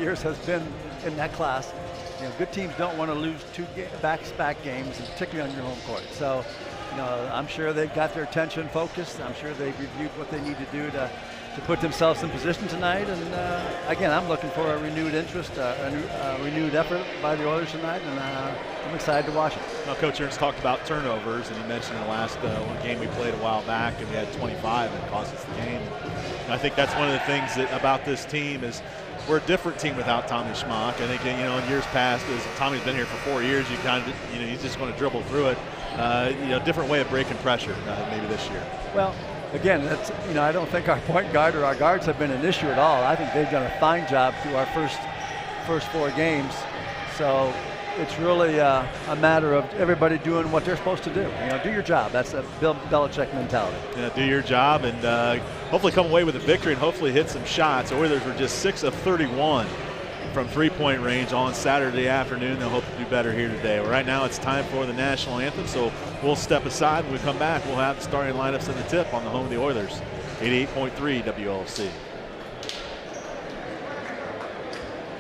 years has been in that class. Good teams don't want to lose two back-to-back games, and particularly on your home court. So, I'm sure they've got their attention focused. I'm sure they've reviewed what they need to do to put themselves in position tonight. And again, I'm looking for a renewed interest, a renewed effort by the Oilers tonight, and I'm excited to watch it. Now, Coach Ernst talked about turnovers, and he mentioned in the last game we played a while back, and we had 25 and it cost us the game. And I think that's one of the things about this team is we're a different team without Tommy Schmock. I think, in years past, as Tommy's been here for 4 years, you kind of, he's just going to dribble through it. Different way of breaking pressure maybe this year. Well, again, that's, I don't think our point guard or our guards have been an issue at all. I think they've done a fine job through our first 4 games. So it's really a matter of everybody doing what they're supposed to do. Do your job. That's a Bill Belichick mentality. Yeah, do your job and hopefully come away with a victory and hopefully hit some shots. Oilers were just 6 of 31 from three-point range on Saturday afternoon. They'll hope to do better here today. Well, right now it's time for the national anthem, so we'll step aside. When we come back, we'll have the starting lineups and the tip on the home of the Oilers, 88.3 WLC.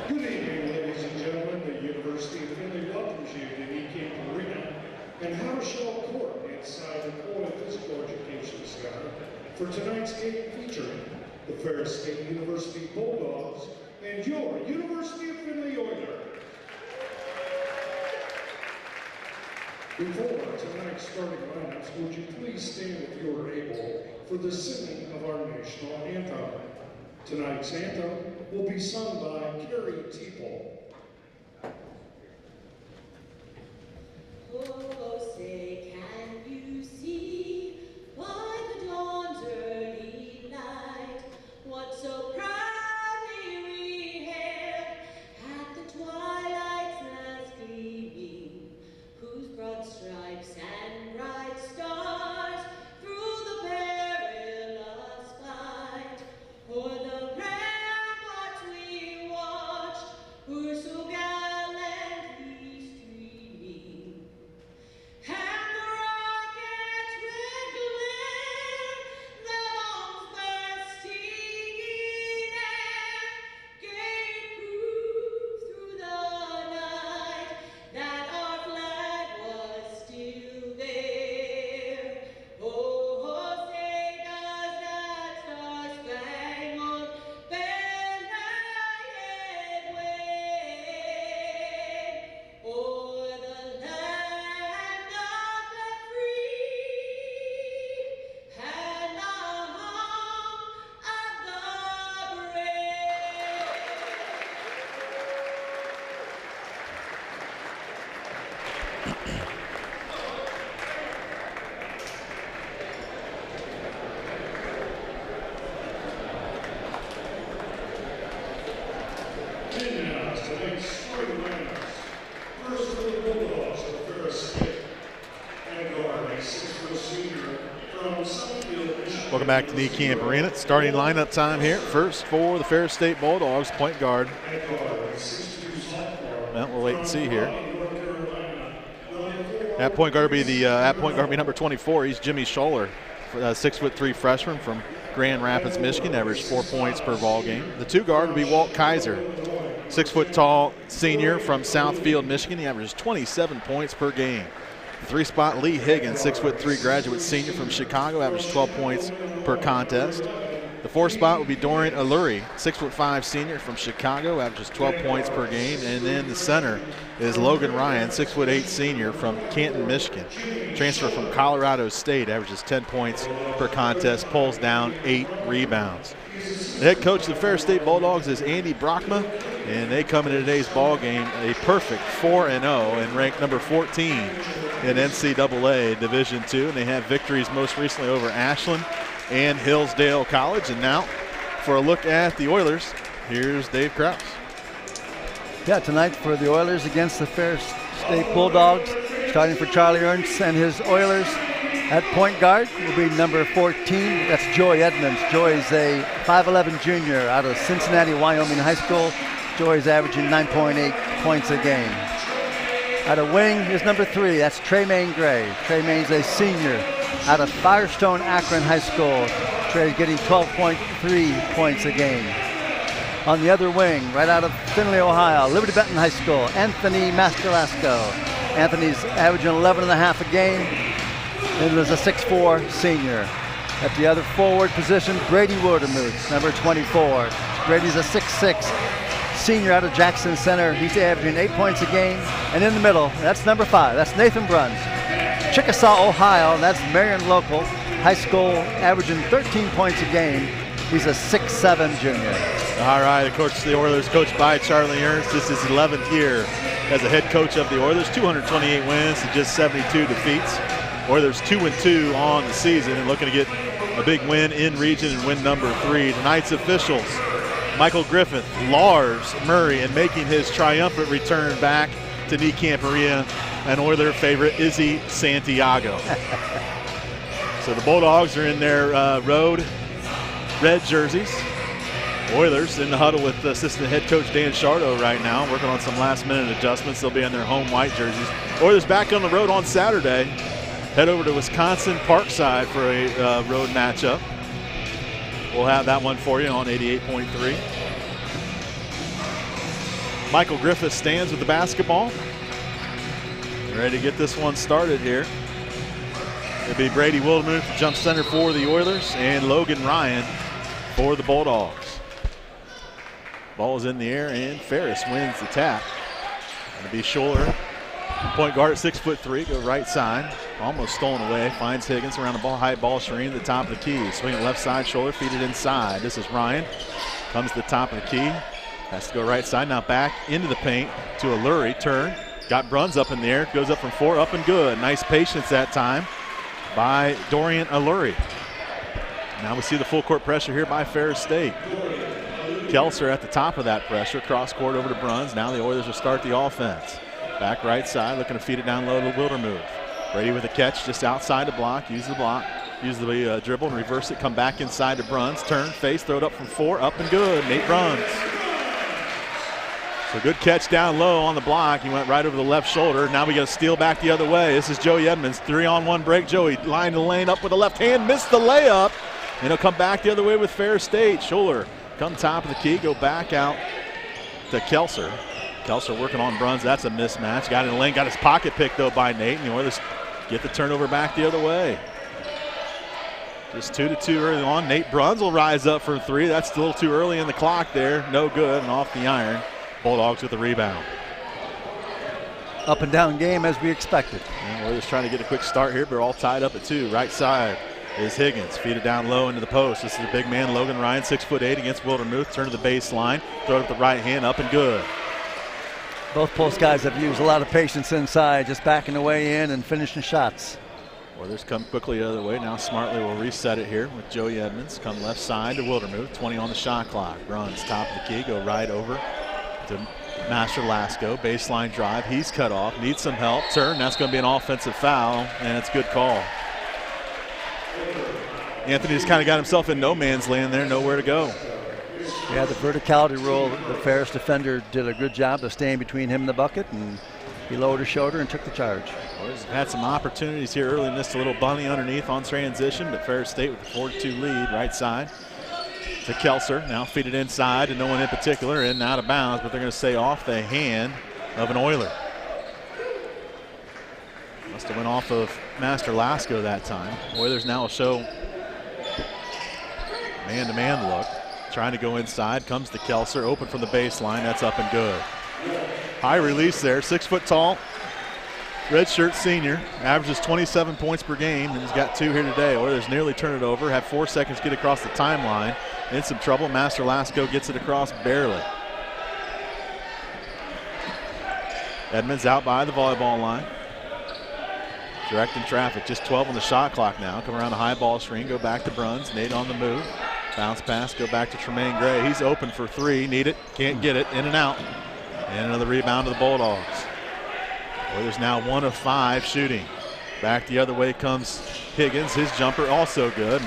Good evening, ladies and gentlemen. The University of Philly welcomes you to E-Camp Arena and Howard Court inside the College of Physical Education Center for tonight's game featuring the Ferris State University Bulldogs and your University of Philly Oilers. Before tonight's starting lineups, would you please stand if you are able for the singing of our national anthem. Tonight's anthem will be sung by Carrie Teeple. Oh, say, can you see by the dawn's early light what so proudly we hailed at the twilight's last gleaming, whose broad stripes and bright stars through the perilous fight o'er the ramparts we watched were so gallantly streaming. And the rocket's red glare, their bombs bursting in air, gave proof through the night that our flag was still there. Oh, say does that star-spangled banner yet wave o'er the land of the free and the home of the brave. And now, tonight's starting lineups. First for the Bulldogs of Ferris State. And guard, a 6-foot senior from Southfield, Michigan. Welcome back to the Camp Arena. Starting lineup time here. First for the Ferris State Bulldogs, point guard. And guard, a 6'2" sophomore Well, we'll wait and see here. from North Carolina. At point guard will be number 24. He's Jimmy Scholler, 6'3" freshman from Grand Rapids, Michigan, averaged 4 points per ball game. The two guard will be Walt Kaiser, 6 foot tall senior from Southfield, Michigan. He averages 27 points per game. The 3 spot Lee Higgins, 6'3" graduate senior from Chicago, averages 12 points per contest. The 4 spot will be Dorian Alluri, 6'5" senior from Chicago, averages 12 points per game. And then the center is Logan Ryan, 6'8" senior from Canton, Michigan. Transfer from Colorado State, averages 10 points per contest, pulls down 8 rebounds. The head coach of the Ferris State Bulldogs is Andy Brockma, and they come into today's ball game a perfect 4-0 and ranked number 14 in NCAA Division II. And they have victories most recently over Ashland and Hillsdale College. And now for a look at the Oilers, here's Dave Krause. Yeah, tonight for the Oilers against the Ferris State Bulldogs, starting for Charlie Ernst and his Oilers. At point guard will be number 14. That's Joy Edmonds. Joy is a 5'11" junior out of Cincinnati, Wyoming High School. Joy is averaging 9.8 points a game. At a wing is number 3. That's Tremaine Gray. Tremaine's a senior out of Firestone, Akron High School. Trey's getting 12.3 points a game. On the other wing, right out of Findlay, Ohio, Liberty Benton High School, Anthony Masterlasco. Anthony's averaging 11.5 a game, and is a 6'4" senior. At the other forward position, Brady Wildermuth, number 24. Brady's a 6'6" senior out of Jackson Center. He's averaging 8 points a game. And in the middle, that's number 5. That's Nathan Bruns. Chickasaw, Ohio, that's Marion Local. High school, averaging 13 points a game. He's a 6'7" junior. All right, of course, the Oilers coached by Charlie Ernst. This is his 11th year as a head coach of the Oilers. 228 wins to just 72 defeats. Oilers 2-2 on the season and looking to get a big win in region and win number 3. Tonight's officials, Michael Griffith, Lars Murray, and making his triumphant return back to Knee Camp Arena, and Oiler favorite Izzy Santiago. So the Bulldogs are in their road red jerseys. Oilers in the huddle with assistant head coach Dan Shardo right now, working on some last-minute adjustments. They'll be in their home white jerseys. Oilers back on the road on Saturday. Head over to Wisconsin Parkside for a road matchup. We'll have that one for you on 88.3. Michael Griffith stands with the basketball. Ready to get this one started here. It'll be Brady Wildermuth to jump center for the Oilers and Logan Ryan for the Bulldogs. Ball is in the air and Ferris wins the tap. It'll be Scholler, point guard at 6'3", go right side. Almost stolen away, finds Higgins around the ball, high ball screen at the top of the key. Swing it left side, Scholler, feed it inside. This is Ryan, comes to the top of the key. Has to go right side, now back into the paint to a Lurie, turn. Got Bruns up in the air, goes up from 4, up and good. Nice patience that time by Dorian Alluri. Now we see the full court pressure here by Ferris State. Kelser at the top of that pressure, cross court over to Bruns. Now the Oilers will start the offense. Back right side, looking to feed it down low to Wildermuth. Brady with a catch just outside the block, use the dribble and reverse it, come back inside to Bruns, turn, face, throw it up from 4, up and good, Nate Bruns. So good catch down low on the block. He went right over the left shoulder. Now we got to steal back the other way. This is Joey Edmonds, 3-on-1 break. Joey lined the lane up with the left hand, missed the layup. And he'll come back the other way with Ferris State. Scholler come top of the key, go back out to Kelser. Kelser working on Bruns. That's a mismatch. Got in the lane, got his pocket picked though by Nate. And the Oilers get the turnover back the other way. Just 2-2 early on. Nate Bruns will rise up for 3. That's a little too early in the clock there. No good and off the iron. Bulldogs with the rebound. Up and down game as we expected. And we're just trying to get a quick start here, but we're all tied up at 2. Right side is Higgins. Feed it down low into the post. This is the big man, Logan Ryan, 6'8" against Wildermuth. Turn to the baseline. Throw it with the right hand, up and good. Both post guys have used a lot of patience inside, just backing the way in and finishing shots. Oilers come quickly the other way. Now smartly will reset it here with Joey Edmonds. Come left side to Wildermuth. 20 on the shot clock. Runs top of the key, go right over to Master Lasco. Baseline drive. He's cut off. Needs some help. Turn. That's going to be an offensive foul, and it's a good call. Anthony just kind of got himself in no man's land there. Nowhere to go. Yeah, the verticality rule. The Ferris defender did a good job of staying between him and the bucket, and he lowered his shoulder and took the charge. Oilers had some opportunities here early. Missed a little bunny underneath on transition, but Ferris State with the 4-2 lead. Right side to Kelser. Now feed it inside to no one in particular, in and out of bounds, but they're going to say off the hand of an Oiler. Must have went off of Master Lasco that time. Oilers now will show man-to-man look. Trying to go inside, comes to Kelser, open from the baseline, that's up and good. High release there, 6 foot tall, redshirt senior, averages 27 points per game, and he's got 2 here today. Oilers nearly turn it over, have 4 seconds to get across the timeline. In some trouble, Master Lasco gets it across barely. Edmonds out by the volleyball line. Directing traffic, just 12 on the shot clock now. Come around the high ball screen, go back to Bruns, Nate on the move. Bounce pass, go back to Tremaine Gray. He's open for 3, need it, can't get it, in and out. And another rebound to the Bulldogs. Oilers now 1 of 5 shooting. Back the other way comes Higgins, his jumper also good.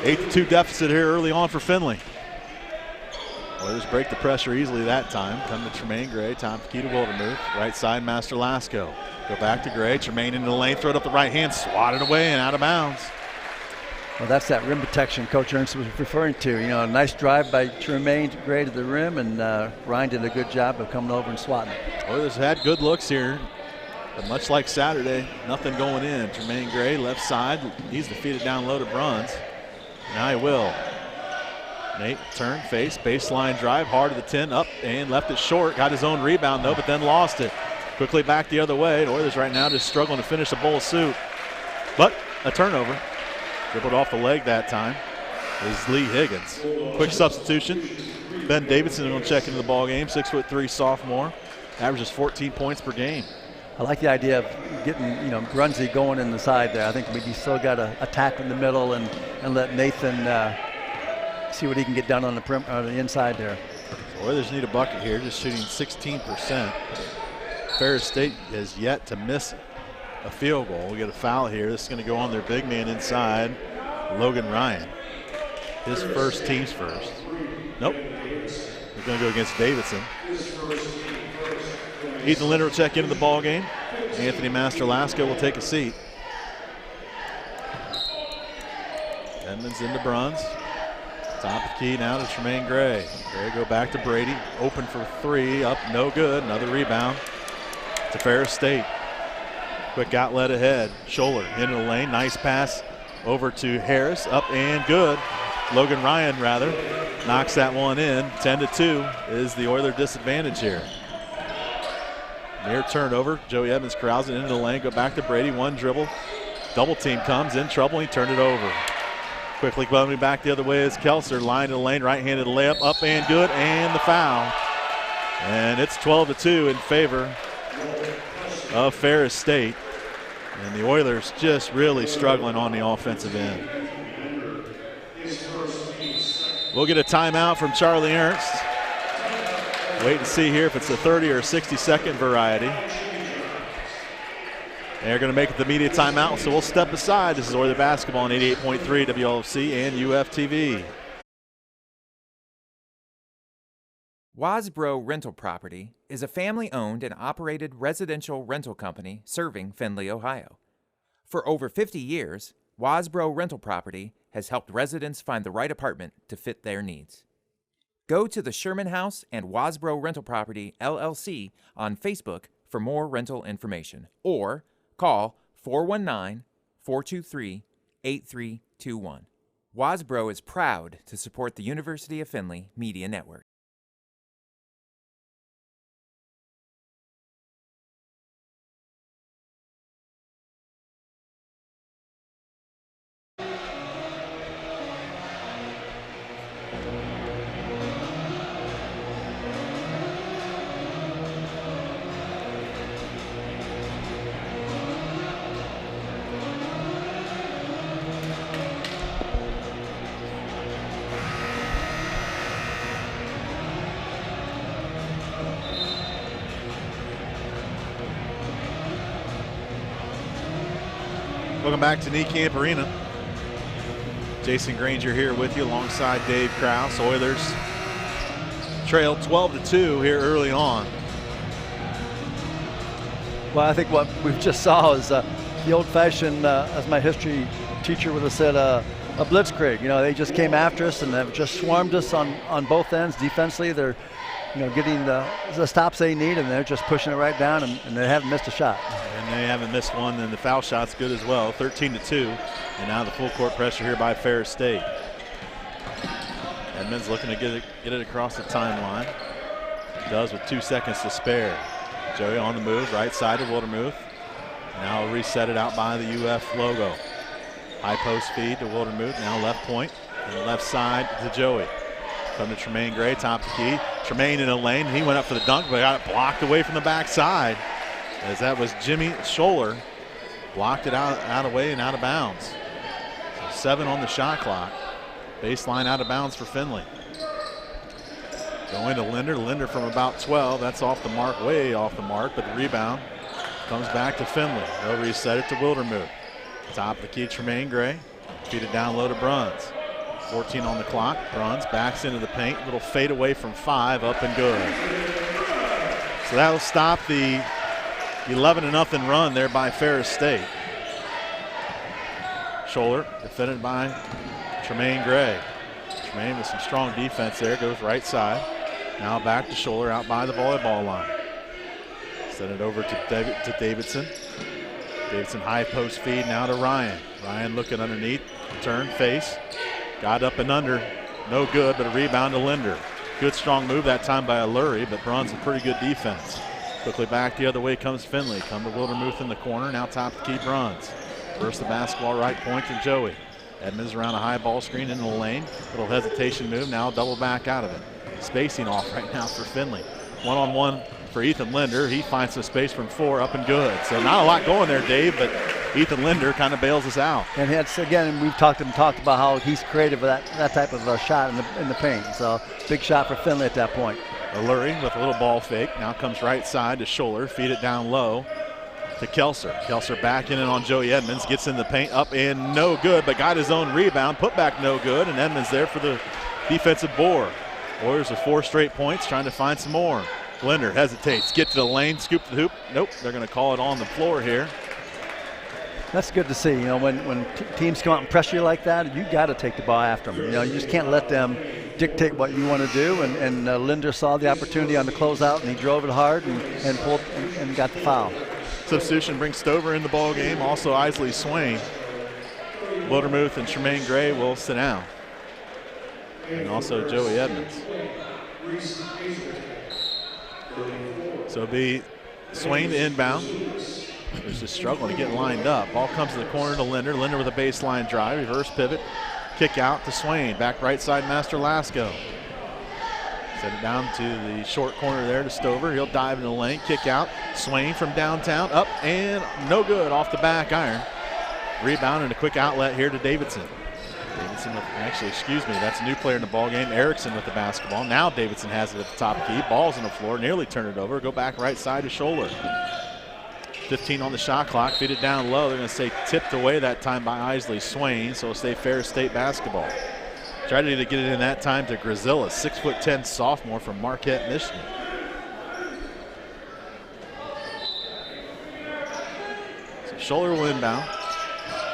8-2 deficit here early on for Finley. Oilers break the pressure easily that time. Come to Tremaine Gray, top key to Wildermuth. Right side, Master Lasco. Go back to Gray, Tremaine into the lane, throw it up the right hand, swatted away and out of bounds. Well, that's that rim protection Coach Ernst was referring to. You know, a nice drive by Tremaine Gray to the rim, and Ryan did a good job of coming over and swatting it. Oilers had good looks here, but much like Saturday, nothing going in. Tremaine Gray, left side, needs to feed it down low to Bruns. Now he will. Nate, turn, face, baseline drive, hard to the 10, up and left it short. Got his own rebound though, but then lost it. Quickly back the other way. The Oilers right now just struggling to finish a bowl of soup. But a turnover. Dribbled off the leg that time is Lee Higgins. Quick substitution. Ben Davidson will check into the ball game. 6'3" sophomore. Averages 14 points per game. I like the idea of getting, Brunsey going in the side there. I think we still got to attack in the middle and let Nathan see what he can get done on the inside there. So Oilers need a bucket here, just shooting 16%. Ferris State has yet to miss a field goal. We get a foul here. This is going to go on their big man inside, Logan Ryan. His first, team's first. Nope. We're going to go against Davidson. Ethan Linder will check into the ball game. Anthony Masterlasco will take a seat. Edmonds into Bruns. Top of the key now to Tremaine Gray. Gray go back to Brady. Open for three. Up, no good. Another rebound to Ferris State. Quick outlet ahead. Scholler into the lane. Nice pass over to Harris. Up and good. Logan Ryan, rather, knocks that one in. 10-2 is the Oiler disadvantage here. Near turnover. Joey Evans corrals it into the lane. Go back to Brady. One dribble. Double team comes in trouble. He turned it over. Quickly coming back the other way is Kelser. Line to the lane. Right-handed layup. Up and good. And the foul. And it's 12-2 in favor of Ferris State. And the Oilers just really struggling on the offensive end. We'll get a timeout from Charlie Ernst. Wait and see here if it's a 30 or 60-second variety. They're going to make it the media timeout, so we'll step aside. This is Oiler basketball on 88.3 WLFC and UFTV. Wasbro Rental Property is a family-owned and operated residential rental company serving Findlay, Ohio. For over 50 years, Wasbro Rental Property has helped residents find the right apartment to fit their needs. Go to the Sherman House and Wasbro Rental Property, LLC on Facebook for more rental information, or call 419-423-8321. Wasbro is proud to support the University of Findlay Media Network. Welcome back to Niekamp Arena. Jason Granger here with you alongside Dave Krause. Oilers trail 12-2 here early on. Well, I think what we just saw is the old-fashioned, as my history teacher would have said, a blitzkrieg. They just came after us and have just swarmed us on both ends. Defensively, they're getting the stops they need, and they're just pushing it right down, and they haven't missed a shot. And they haven't missed one, and the foul shot's good as well. 13-2, and now the full court pressure here by Ferris State. Edmonds looking to get it across the timeline. Does with 2 seconds to spare. Joey on the move, right side of Wildermuth. Now reset it out by the UF logo. High post feed to Wildermuth, now left point, and left side to Joey. Come to Tremaine Gray, top of the key. Tremaine in a lane. He went up for the dunk, but got it blocked away from the backside. As that was Jimmy Scholler. Blocked it out of way and out of bounds. So 7 on the shot clock. Baseline out of bounds for Findlay. Going to Linder. Linder from about 12. That's off the mark, way off the mark, but the rebound comes back to Findlay. They'll reset it to Wildermuth. Top of the key, Tremaine Gray. Feed it down low to Bruns. 14 on the clock. Bruns backs into the paint. Little fade away from 5, up and good. So that'll stop the 11-0 run there by Ferris State. Scholler, defended by Tremaine Gray. Tremaine with some strong defense there, goes right side. Now back to Scholler out by the volleyball line. Send it over to Davidson. Davidson high post feed now to Ryan. Ryan looking underneath, turn, face. Got up and under, no good, but a rebound to Linder. Good strong move that time by Lurie, but Bruns a pretty good defense. Quickly back the other way comes Finley. Come to Wildermuth in the corner, now top to keep Bruns. First the basketball right point to Joey. Edmonds around a high ball screen into the lane. Little hesitation move, now double back out of it. Spacing off right now for Finley. One-on-one for Ethan Linder. He finds some space from 4, up and good. So not a lot going there, Dave, but Ethan Linder kind of bails us out. And it's, again, we've talked about how he's creative with that type of shot in the paint. So big shot for Finley at that point. Lurie with a little ball fake. Now comes right side to Scholler. Feed it down low to Kelser. Kelser backing in on Joey Edmonds. Gets in the paint, up and no good, but got his own rebound. Put back no good, and Edmonds there for the defensive board. Warriors with 4 straight points, trying to find some more. Linder hesitates, get to the lane, scoop the hoop. Nope, they're going to call it on the floor here. That's good to see. You know, when teams come out and pressure you like that, you got to take the ball after them. You know, you just can't let them dictate what you want to do. And Linder saw the opportunity on the closeout, and he drove it hard and pulled and got the foul. Substitution brings Stover in the ball game. Also Isley Swain. Wildermuth and Tremaine Gray will sit down. And also Joey Edmonds. So it'll be Swain to inbound. He's just struggling to get lined up. Ball comes to the corner to Linder. Linder with a baseline drive, reverse pivot, kick out to Swain. Back right side, Master Lasco. Send it down to the short corner there to Stover. He'll dive in the lane, kick out. Swain from downtown, up and no good off the back iron. Rebound and a quick outlet here to Davidson. Davidson with, actually, excuse me, that's a new player in the ball game. Erickson with the basketball. Now Davidson has it at the top key. Ball's on the floor, nearly turn it over. Go back right side to Scholler. 15 on the shot clock, feed it down low. They're going to say tipped away that time by Isley Swain, so it'll stay Ferris State basketball. Tried to get it in that time to Grazilla, 6'10" sophomore from Marquette, Michigan. So Scholler will inbound.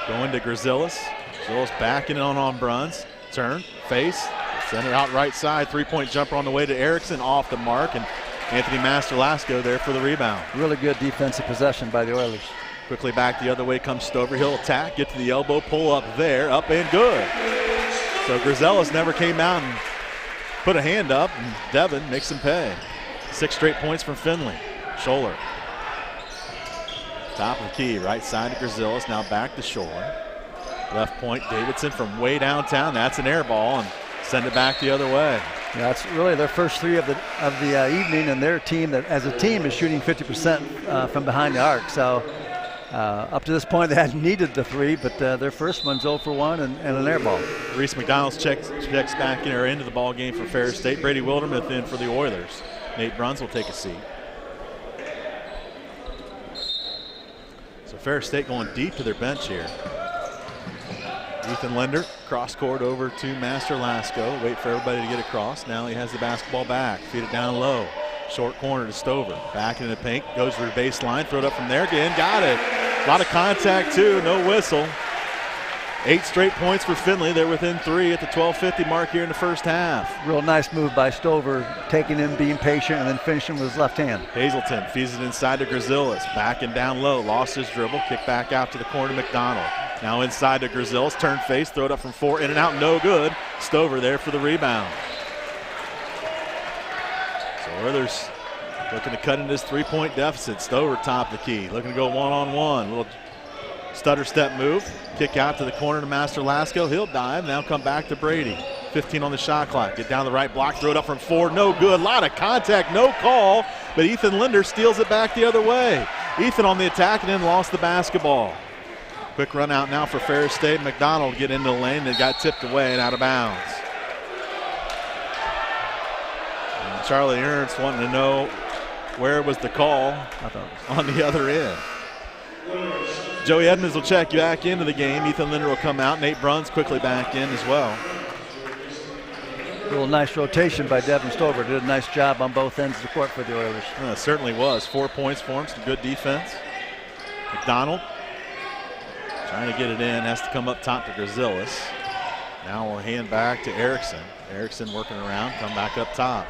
Going to Grazillas. Grazillas backing on Bruns. Turn, face, send it out right side. 3-point jumper on the way to Erickson, off the mark, and Anthony Master-Lasco there for the rebound. Really good defensive possession by the Oilers. Quickly back the other way comes Stover. He'll attack, get to the elbow, pull up there, up and good. So Grazillas never came out and put a hand up, and Devin makes him pay. 6 straight points from Finley. Scholler. Top of the key, right side to Grazillas, now back to Scholler. Left point, Davidson from way downtown. That's an air ball, and send it back the other way. Yeah, that's really their first 3 of the evening, and their team that as a team is shooting 50% from behind the arc. So up to this point they hadn't needed the 3, but their first one's 0 for 1 and an air ball. Reese McDonald checks back in or into the ball game for Ferris State. Brady Wildermuth in for the Oilers. Nate Bruns will take a seat. So Ferris State going deep to their bench here. Ethan Linder, cross court over to Master Lasco. Wait for everybody to get across. Now he has the basketball back. Feed it down low. Short corner to Stover. Back into the paint. Goes for the baseline. Throw it up from there again. Got it. A lot of contact too. No whistle. 8 straight points for Finley. They're within 3 at the 12:50 mark here in the first half. Real nice move by Stover, taking in, being patient, and then finishing with his left hand. Hazelton feeds it inside to Grazillas. Back and down low. Lost his dribble. Kick back out to the corner to McDonald. Now inside to Grazillas. Turn face. Throw it up from 4. In and out. No good. Stover there for the rebound. So Oilers looking to cut into this 3-point deficit. Stover top the key. Looking to go one-on-one. Little stutter step move. Kick out to the corner to Master Lasco. He'll dive. Now come back to Brady. 15 on the shot clock. Get down the right block. Throw it up from 4. No good. A lot of contact. No call. But Ethan Linder steals it back the other way. Ethan on the attack and then lost the basketball. Quick run out now for Ferris State. McDonald get into the lane. They got tipped away and out of bounds. And Charlie Ernst wanting to know where was the call on the other end. Joey Edmonds will check you back into the game. Ethan Linder will come out. Nate Bruns quickly back in as well. A little nice rotation by Devin Stover. Did a nice job on both ends of the court for the Oilers. It certainly was. 4 points for him. Some good defense. McDonald Trying to get it in, has to come up top to Grazillis. Now we'll hand back to Erickson. Erickson working around, come back up top.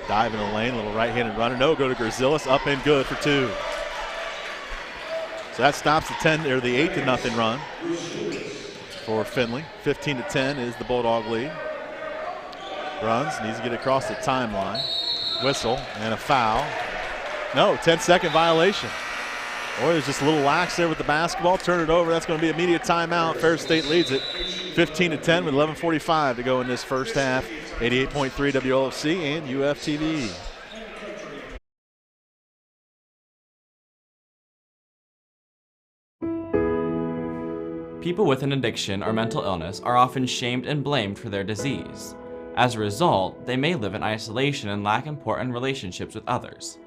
Dive in the lane, little right-handed runner. No, go to Grazillis, up and good for 2. So that stops the 8-0 run for Findlay. 15-10 is the Bulldog lead. Runs, needs to get across the timeline. Whistle and a foul. No, 10-second violation. Oilers just a little lax there with the basketball. Turn it over. That's going to be immediate timeout. Ferris State leads it 15-10 with 11:45 to go in this first half. 88.3 WLFC and UFTV. People with an addiction or mental illness are often shamed and blamed for their disease. As a result, they may live in isolation and lack important relationships with others.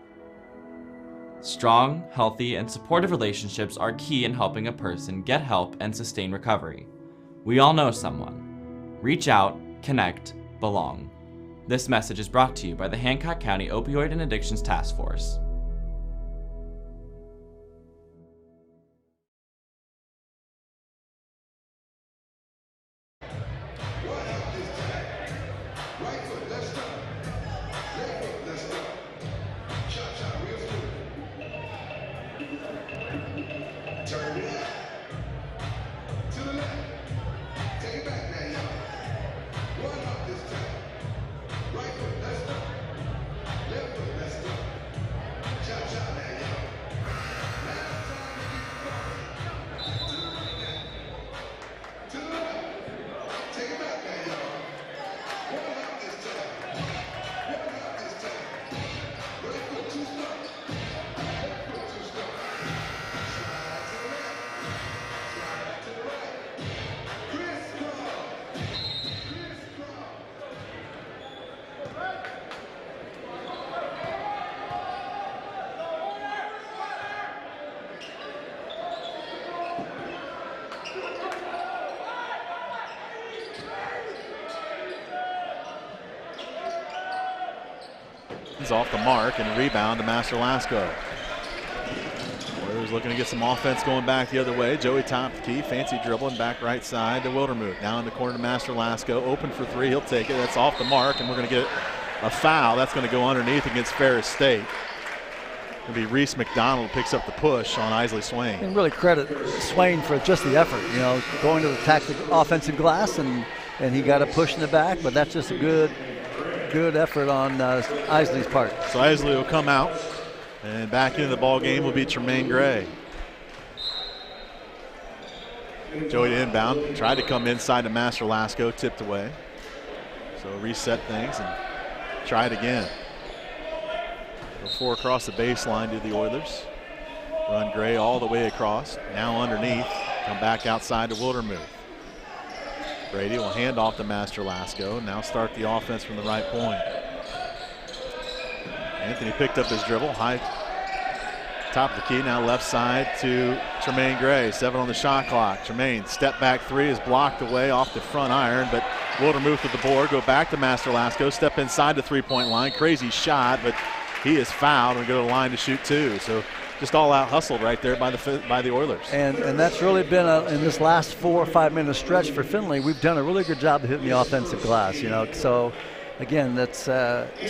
Strong, healthy, and supportive relationships are key in helping a person get help and sustain recovery. We all know someone. Reach out, connect, belong. This message is brought to you by the Hancock County Opioid and Addictions Task Force. He's off the mark and a rebound to Master Lasco. Warriors looking to get some offense going back the other way. Joey top the key, fancy dribbling back right side to Wildermuth. Now in the corner to Master Lasco, open for 3, he'll take it. That's off the mark and we're going to get a foul. That's going to go underneath against Ferris State. It'll be Reese McDonald picks up the push on Isley Swain. And really credit Swain for just the effort, going to the tactical offensive glass and he got a push in the back, but that's just a good effort on Isley's part. So Isley will come out, and back into the ball game will be Tremaine Gray. Joey to inbound, tried to come inside to Master Lasco, tipped away. So reset things and try it again. So 4 across the baseline to the Oilers. Run Gray all the way across, now underneath, come back outside to Wildermuth. Brady will hand off to Master Lasco. Now start the offense from the right point. Anthony picked up his dribble. High top of the key. Now left side to Tremaine Gray. 7 on the shot clock. Tremaine step back 3 is blocked away off the front iron, but Wildermuth with the board. Go back to Master Lasco. Step inside the 3-point line. Crazy shot, but he is fouled and go to the line to shoot 2. So just all out hustled right there by the Oilers. And that's really been in this last 4 or 5 minute stretch for Findlay. We've done a really good job of hitting the offensive glass. So again, that's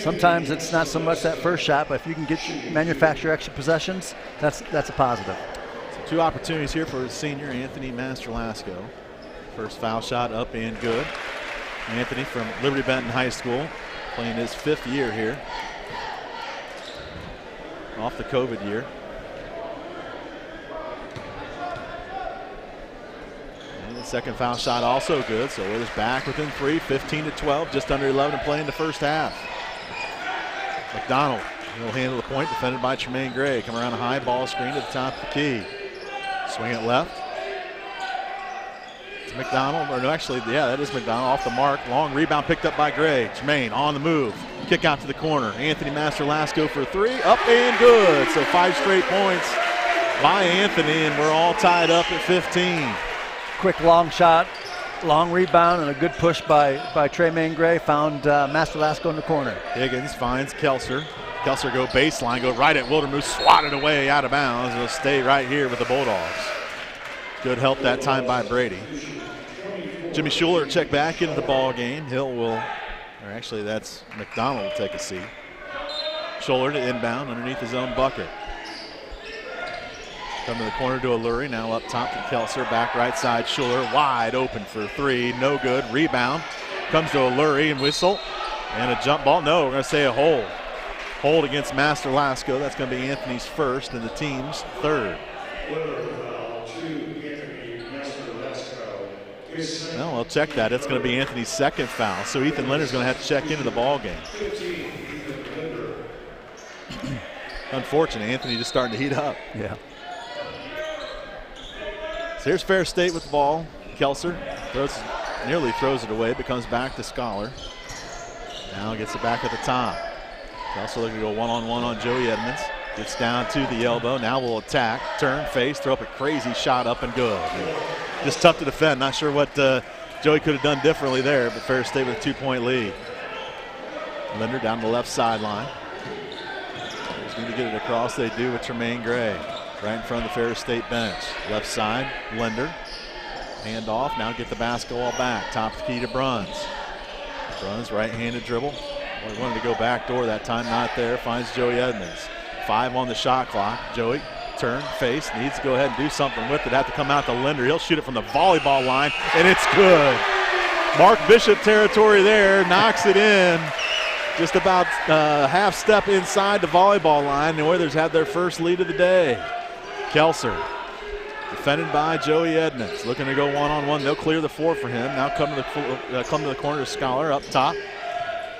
sometimes it's not so much that first shot, but if you can manufacture extra possessions, that's a positive. So 2 opportunities here for the senior Anthony Master Lasco. First foul shot up and good. Anthony from Liberty Benton High School, playing his 5th year here, off the COVID year. Second foul shot also good, so Oilers back within 3, 15-12, just under 11 to play in the first half. McDonald will handle the point, defended by Tremaine Gray. Come around a high ball screen to the top of the key. Swing it left. It's McDonald, or no, actually, yeah, that is McDonald off the mark. Long rebound picked up by Gray. Tremaine on the move. Kick out to the corner. Anthony Master Lasco for 3, up and good. So 5 straight points by Anthony, and we're all tied up at 15. Quick long shot, long rebound, and a good push by Tremaine Gray. Found Master Lasco in the corner. Higgins finds Kelser. Kelser go baseline, go right at Wildermuth, swatted away out of bounds. It'll stay right here with the Bulldogs. Good help that time by Brady. Jimmy Schuler check back into the ball game. Hill will, or actually that's McDonald will take a seat. Schuler to inbound underneath his own bucket. Come to the corner to Lurie. Now up top to Kelser. Back right side. Schuler wide open for three. No good. Rebound. Comes to Lurie and whistle. And a jump ball. No, we're going to say a hold. Hold against Master Lasco. That's going to be Anthony's first and the team's third. Well, we'll check that. It's going to be Anthony's second foul. So Ethan Linder's going to have to check into the ball game. Unfortunate. Anthony just starting to heat up. Yeah. So here's Ferris State with the ball. Kelser nearly throws it away, but comes back to Scholar. Now gets it back at the top. Kelser looking to go one-on-one on Joey Edmonds. Gets down to the elbow. Now will attack, turn, face, throw up a crazy shot up and good. Just tough to defend. Not sure what Joey could have done differently there, but Ferris State with a 2-point lead. Linder down the left sideline. Just need to get it across. They do with Tremaine Gray. Right in front of the Ferris State bench. Left side, Linder. Hand off, now get the basketball back. Top key to Bruns. Bruns, right-handed dribble. Well, he wanted to go back door that time, not there. Finds Joey Edmonds. 5 on the shot clock. Joey, turn, face, needs to go ahead and do something with it. Have to come out to Linder. He'll shoot it from the volleyball line, and it's good. Mark Bishop territory there, knocks it in. Just about half step inside the volleyball line. The Oilers have their first lead of the day. Kelser, defended by Joey Edmonds, looking to go one-on-one. They'll clear the floor for him. Now come to the corner to Scholar, up top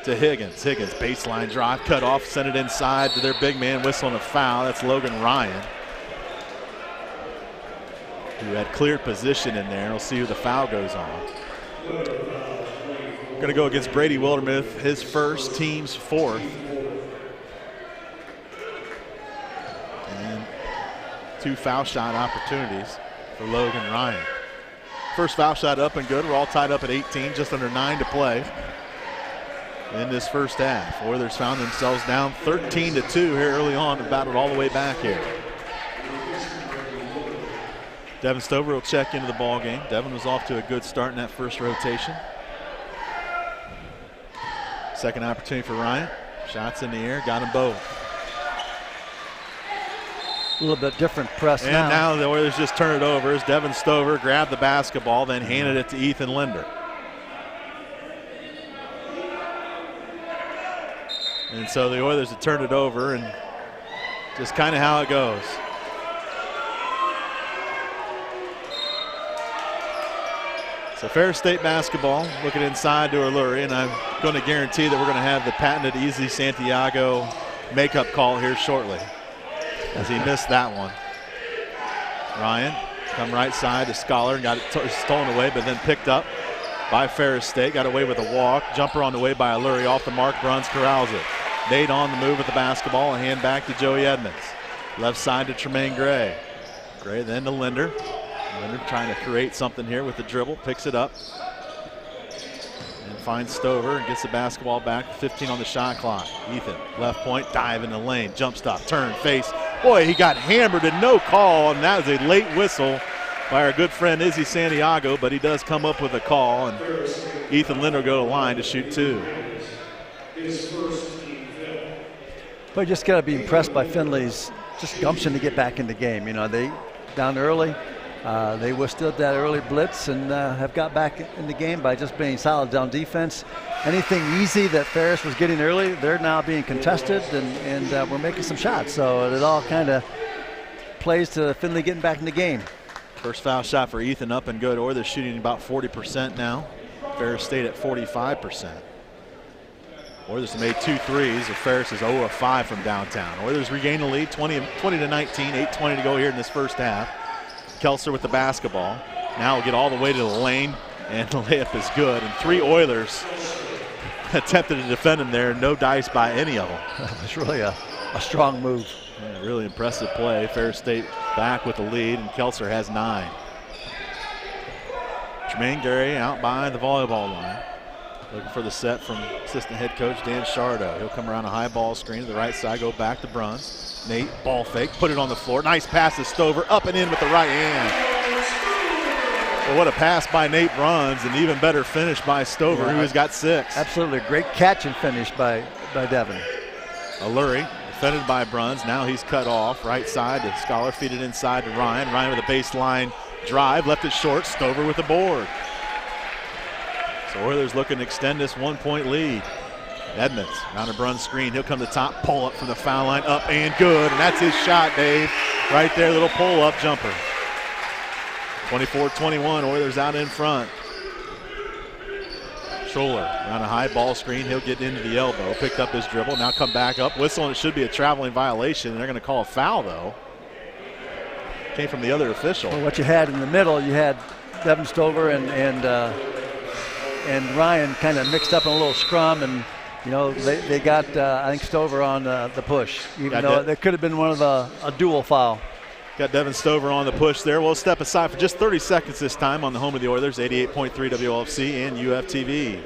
to Higgins. Higgins, baseline drive, cut off, send it inside to their big man, whistling a foul. That's Logan Ryan, who had cleared position in there. We'll see who the foul goes on. Going to go against Brady Wildermuth, his first, team's fourth. And 2 foul shot opportunities for Logan Ryan. First foul shot up and good. We're all tied up at 18, just under 9 to play in this first half. Oilers found themselves down 13-2 here early on and battled all the way back here. Devin Stover will check into the ball game. Devin was off to a good start in that first rotation. Second opportunity for Ryan. Shots in the air, got them both. A little bit different press and now. Now the Oilers just turn it over as Devin Stover grabbed the basketball, then handed it to Ethan Linder. And so the Oilers have turned it over, and just kind of how it goes. So Ferris State basketball, looking inside to Lurie, and I'm going to guarantee that we're going to have the patented Easy Santiago makeup call here shortly, as he missed that one. Ryan, come right side to Scholar, got it stolen away, but then picked up by Ferris State. Got away with a walk. Jumper on the way by Lurie, off the mark. Bruns corrals it. Nate on the move with the basketball, and hand back to Joey Edmonds. Left side to Tremaine Gray. Gray then to Linder. Linder trying to create something here with the dribble, picks it up and finds Stover and gets the basketball back. 15 on the shot clock. Ethan, left point, dive in the lane, jump stop, turn, face. Boy, he got hammered and no call, and that was a late whistle by our good friend Izzy Santiago, but he does come up with a call, and Ethan Linder will go to line to shoot 2. But you just got to be impressed by Finley's just gumption to get back in the game. You know, they down early. They withstood that early blitz and have got back in the game by just being solid down defense. Anything easy that Ferris was getting early, they're now being contested, and we're making some shots. So it all kind of plays to Finley getting back in the game. First foul shot for Ethan, up and good. Oilers shooting about 40% now. Ferris State at 45%. Oilers have made 2 threes. Ferris is 0 of 5 from downtown. Oilers regain the lead, 20-19, 8:20 to go here in this first half. Kelser with the basketball. Now will get all the way to the lane, and the layup is good. And 3 Oilers attempted to defend him there. No dice by any of them. It's really a strong move. Yeah, really impressive play. Ferris State back with the lead, and Kelser has 9. Tremaine Gary out by the volleyball line. Looking for the set from assistant head coach Dan Shardo. He'll come around a high ball screen to the right side, go back to Bruns. Nate, ball fake, put it on the floor. Nice pass to Stover, up and in with the right hand. But what a pass by Nate Bruns, and even better finish by Stover, who has got 6. Absolutely. Great catch and finish by Devin. Lurie defended by Bruns. Now he's cut off. Right side to Scholar. Feed it inside to Ryan. Ryan with a baseline drive. Left it short. Stover with the board. So Oilers looking to extend this 1-point lead. Edmonds on a Bruns screen. He'll come to top. Pull up from the foul line. Up and good. And that's his shot, Dave. Right there. Little pull up jumper. 24-21. Oilers out in front. Scholler on a high ball screen. He'll get into the elbow. Picked up his dribble. Now come back up. Whistle, and it should be a traveling violation. They're going to call a foul, though. Came from the other official. Well, what you had in the middle, you had Devin Stover and Ryan kind of mixed up in a little scrum, and they got I think Stover on the push, even though there could have been one of a dual foul. Got Devin Stover on the push there. We'll step aside for just 30 seconds this time on the home of the Oilers, 88.3 WLFC and UFTV.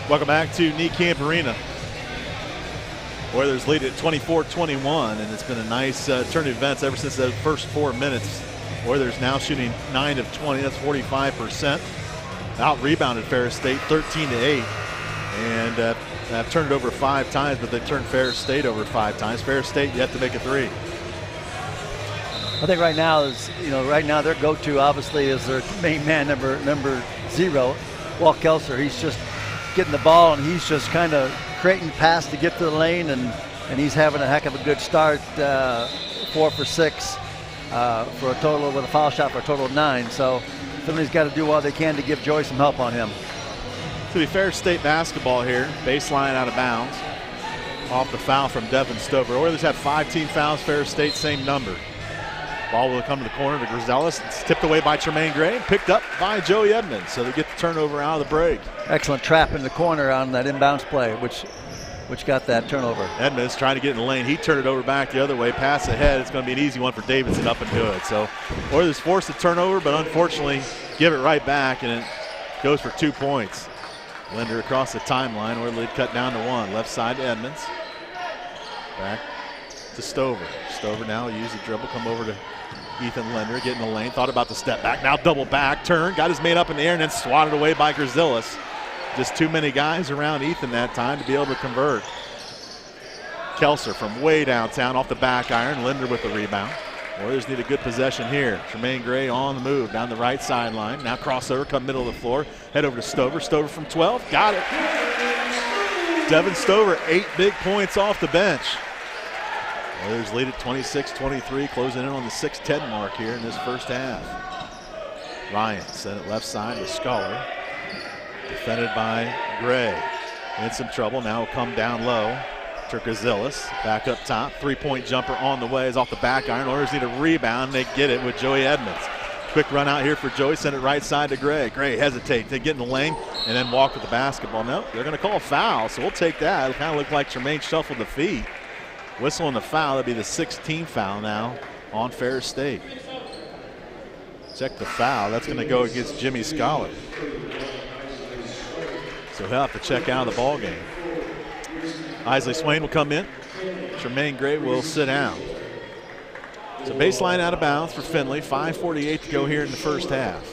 Welcome back to Niekamp Arena. Oilers lead at 24-21, and it's been a nice turn of events ever since those first 4 minutes. Oilers now shooting 9 of 20, that's 45%. Out-rebounded Ferris State 13-8, and have turned it over 5 times, but they've turned Ferris State over 5 times. Ferris State yet to make a 3. I think right now their go-to obviously is their main man, number 0, Walt Kelser. He's just getting the ball, and he's just kind of creating pass to get to the lane, and he's having a heck of a good start. 4 for 6 for a total, with a foul shot for a total of 9. So somebody's got to do all they can to give Joy some help on him. To be Ferris State basketball here, baseline out of bounds. Off the foul from Devin Stover. Oilers have 5 team fouls, Ferris State same number. Ball will come to the corner to Grizelis. It's tipped away by Tremaine Gray, picked up by Joey Edmonds. So they get the turnover out of the break. Excellent trap in the corner on that inbounds play, which got that turnover. Edmonds trying to get in the lane. He turned it over back the other way. Pass ahead. It's going to be an easy one for Davidson, up and good. So Oilers forced the turnover, but unfortunately give it right back, and it goes for 2 points. Linder across the timeline. Oilers cut down to 1. Left side to Edmonds. Back to Stover. Stover now use the dribble, come over to Ethan Linder, get in the lane, thought about the step back, now double back, turn, got his man up in the air, and then swatted away by Grizelis. Just too many guys around Ethan that time to be able to convert. Kelser from way downtown off the back iron, Linder with the rebound. Warriors need a good possession here. Tremaine Gray on the move down the right sideline. Now crossover, come middle of the floor, head over to Stover. Stover from 12, got it. Devin Stover, 8 big points off the bench. Oilers lead at 26-23, closing in on the 6:10 mark here in this first half. Ryan sent it left side to Scholar. Defended by Gray. In some trouble, now come down low to Grizelis. Back up top, 3-point jumper on the way is off the back iron. Oilers need a rebound, they get it with Joey Edmonds. Quick run out here for Joey, send it right side to Gray. Gray hesitate, they get in the lane and then walk with the basketball. No, they're gonna call a foul, so we'll take that. It kind of looked like Tremaine shuffled the feet. Whistle on the foul, that'd be the 16th foul now on Ferris State. Check the foul, that's gonna go against Jimmy Scholar. So he'll have to check out of the ball game. Isley Swain will come in. Tremaine Gray will sit down. So baseline out of bounds for Findlay. 5:48 to go here in the first half.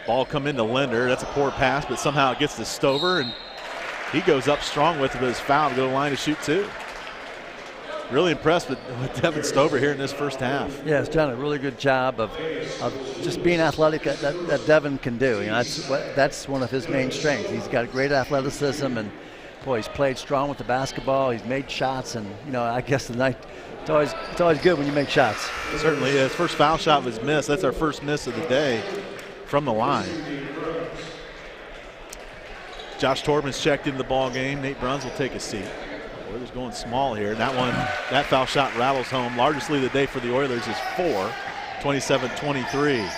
Ball come into Linder. That's a poor pass, but somehow it gets to Stover, and he goes up strong with it, but his foul to go to the line to shoot 2. Really impressed with Devin Stover here in this first half. Yeah, he's done a really good job of just being athletic that Devin can do. You know, that's one of his main strengths. He's got great athleticism, and boy, he's played strong with the basketball. He's made shots, and I guess it's always good when you make shots. Certainly is. First foul shot was missed. That's our first miss of the day from the line. Josh Torben's checked into the ball game. Nate Bruns will take a seat. Oilers going small here. That foul shot rattles home. Largest lead of the day for the Oilers is 4, 27-23.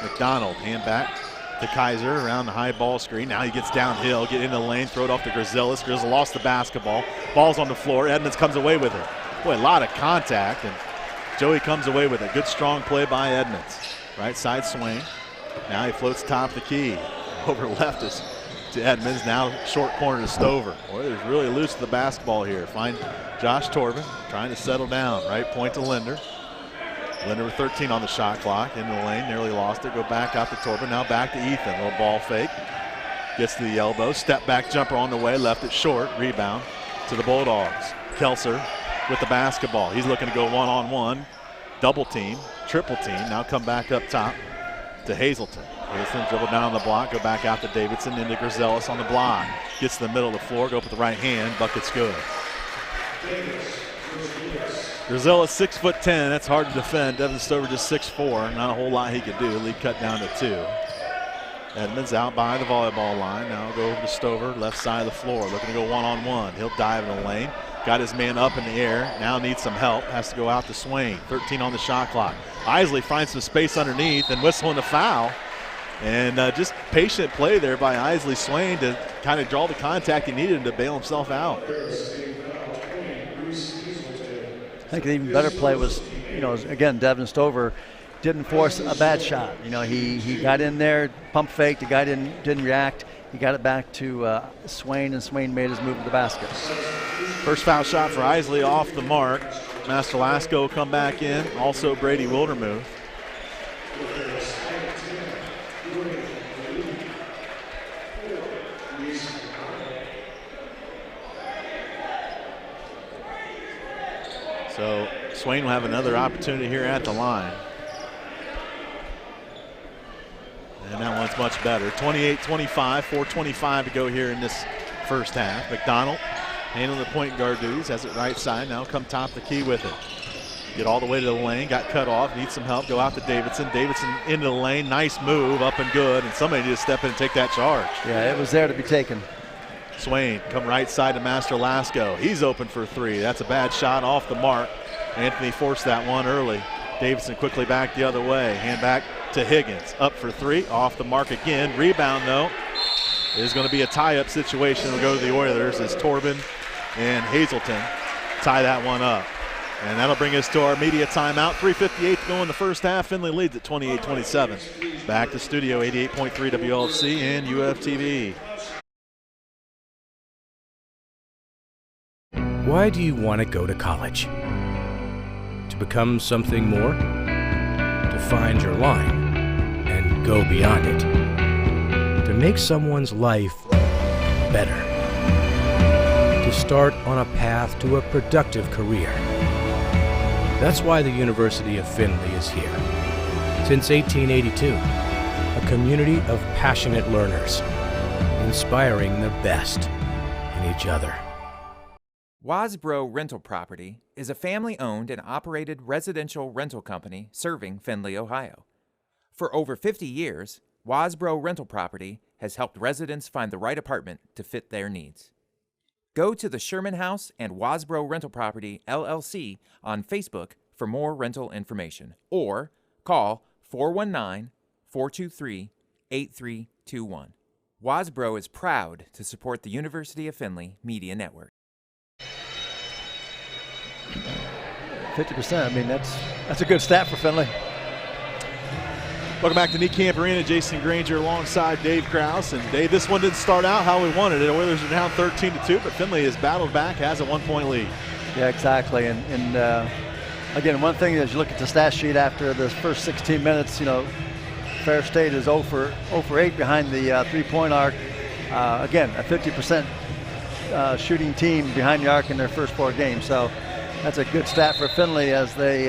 McDonald, hand back to Kaiser around the high ball screen. Now he gets downhill, get into the lane, throw it off to Grzillis. Grzillis lost the basketball. Ball's on the floor. Edmonds comes away with it. Boy, a lot of contact, and Joey comes away with it. Good strong play by Edmonds. Right side swing. Now he floats top of the key. Over left is to Edmonds. Now short corner to Stover. Oilers really loose to the basketball here. Find Josh Torben trying to settle down. Right point to Linder. Linder with 13 on the shot clock. Into the lane, nearly lost it. Go back out to Torben. Now back to Ethan. Little ball fake. Gets to the elbow. Step back jumper on the way. Left it short. Rebound to the Bulldogs. Kelser with the basketball. He's looking to go one-on-one. Double team. Triple team. Now come back up top to Hazelton. Hazelton dribble down on the block. Go back out to Davidson. Into Grzillis on the block. Gets to the middle of the floor. Go up with the right hand. Bucket's good. Grzillis 6'10". That's hard to defend. Devin Stover just 6'4". Not a whole lot he could do. Lead cut down to 2. Edmonds out by the volleyball line. Now go over to Stover, left side of the floor. Looking to go one-on-one. He'll dive in the lane. Got his man up in the air. Now needs some help. Has to go out to Swain. 13 on the shot clock. Isley finds some space underneath and whistling the foul. And just patient play there by Isley Swain to kind of draw the contact he needed to bail himself out. I think the even better play was, again, Devin Stover didn't force a bad shot. He got in there, pump faked, the guy didn't react. He got it back to Swain, and Swain made his move to the basket. First foul shot for Isley off the mark. Master Lasco will come back in. Also Brady Wildermuth. So Swain will have another opportunity here at the line. And that one's much better. 28-25, 4:25 to go here in this first half. McDonald handling the point guard duties, has it right side. Now come top the key with it. Get all the way to the lane, got cut off, needs some help, go out to Davidson. Davidson into the lane, nice move, up and good, and somebody needs to step in and take that charge. Yeah, it was there to be taken. Swain come right side to Master Lasco. He's open for 3. That's a bad shot off the mark. Anthony forced that one early. Davidson quickly back the other way. Hand back to Higgins. Up for 3. Off the mark again. Rebound, though. It is going to be a tie-up situation. It'll go to the Oilers as Torben and Hazelton tie that one up. And that'll bring us to our media timeout. 3:58 to go in the first half. Findlay leads at 28-27. Back to studio, 88.3 WLFC and UFTV. Why do you want to go to college? To become something more? To find your line and go beyond it? To make someone's life better? To start on a path to a productive career? That's why the University of Findlay is here. Since 1882, a community of passionate learners, inspiring the best in each other. Wasbro Rental Property is a family-owned and operated residential rental company serving Findlay, Ohio. For over 50 years, Wasbro Rental Property has helped residents find the right apartment to fit their needs. Go to the Sherman House and Wasbro Rental Property, LLC on Facebook for more rental information, or call 419-423-8321. Wasbro is proud to support the University of Findlay Media Network. 50%, I mean, that's a good stat for Findlay. Welcome back to Camp Arena. Jason Granger alongside Dave Krause. And Dave, this one didn't start out how we wanted it. Oilers are down 13-2, but Findlay has battled back, has a 1-point lead. Yeah, exactly. And again, one thing as you look at the stat sheet after the first 16 minutes, Ferris State is 0 for 8 behind the three-point arc. Again, a 50% shooting team behind the arc in their first 4 games. So that's a good stat for Findlay as they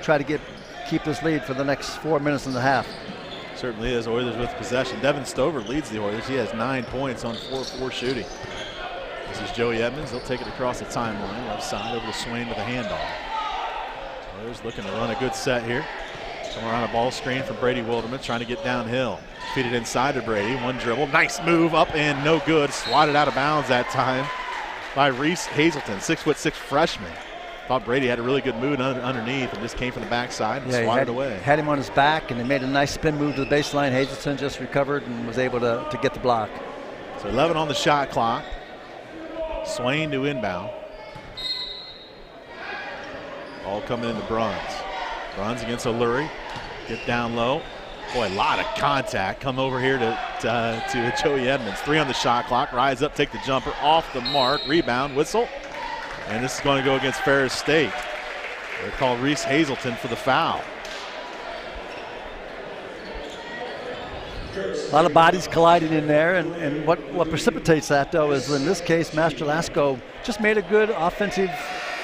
try to keep this lead for the next 4 minutes and a half. Certainly is. Oilers with possession. Devin Stover leads the Oilers. He has 9 points on 4-4 shooting. This is Joey Edmonds. He'll take it across the timeline. Left side over to Swain with a handoff. Oilers looking to run a good set here. Come around a ball screen from Brady Wilderman, trying to get downhill. Feed it inside to Brady. One dribble. Nice move up and no good. Swatted out of bounds that time by Reese Hazelton, 6'6" freshman. Thought Brady had a really good move underneath and just came from the backside and swatted away. Had him on his back, and they made a nice spin move to the baseline. Hazelton just recovered and was able to get the block. So 11 on the shot clock. Swain to inbound. Ball coming into Bruns. Bruns against O'Leary. Get down low. Boy, a lot of contact. Come over here to Joey Edmonds. 3 on the shot clock. Rise up, take the jumper off the mark. Rebound, whistle. And this is going to go against Ferris State. They call Reese Hazelton for the foul. A lot of bodies colliding in there, and what precipitates that, though, is in this case, Master Lasco just made a good offensive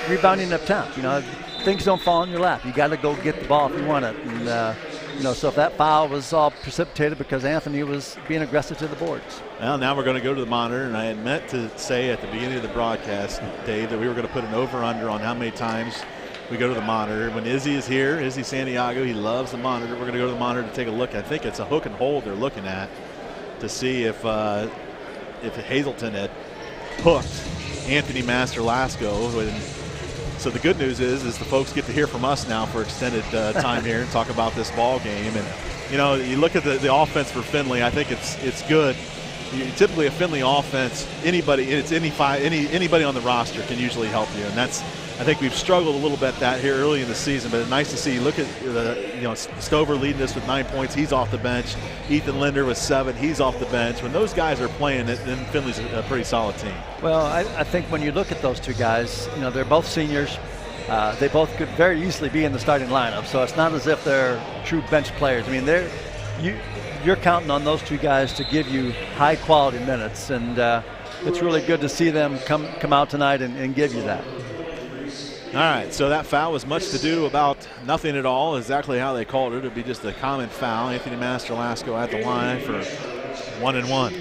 rebounding attempt. You know, things don't fall in your lap. You got to go get the ball if you want it. And, you know, so if that foul was all precipitated because Anthony was being aggressive to the boards. Well, now we're going to go to the monitor, and I had meant to say at the beginning of the broadcast, Dave, that we were going to put an over-under on how many times we go to the monitor. When Izzy is here, Izzy Santiago, he loves the monitor. We're going to go to the monitor to take a look. I think it's a hook and hold they're looking at to see if Hazelton had hooked Anthony Master Lasco. So the good news is the folks get to hear from us now for extended time here and talk about this ball game. And you know, you look at the offense for Findlay. I think it's good. Typically a Findlay offense, anybody on the roster can usually help you, and that's. I think we've struggled a little bit that here early in the season, but it's nice to see. Look at Stover leading us with 9 points. He's off the bench. Ethan Linder with 7. He's off the bench. When those guys are playing, then Findlay's a pretty solid team. Well, I think when you look at those two guys, you know, they're both seniors. They both could very easily be in the starting lineup, so it's not as if they're true bench players. I mean, you're counting on those two guys to give you high quality minutes, and it's really good to see them come out tonight and give you that. All right, so that foul was much to do about nothing at all, exactly how they called it. It would be just a common foul. Anthony Master Lasco at the line for 1-1.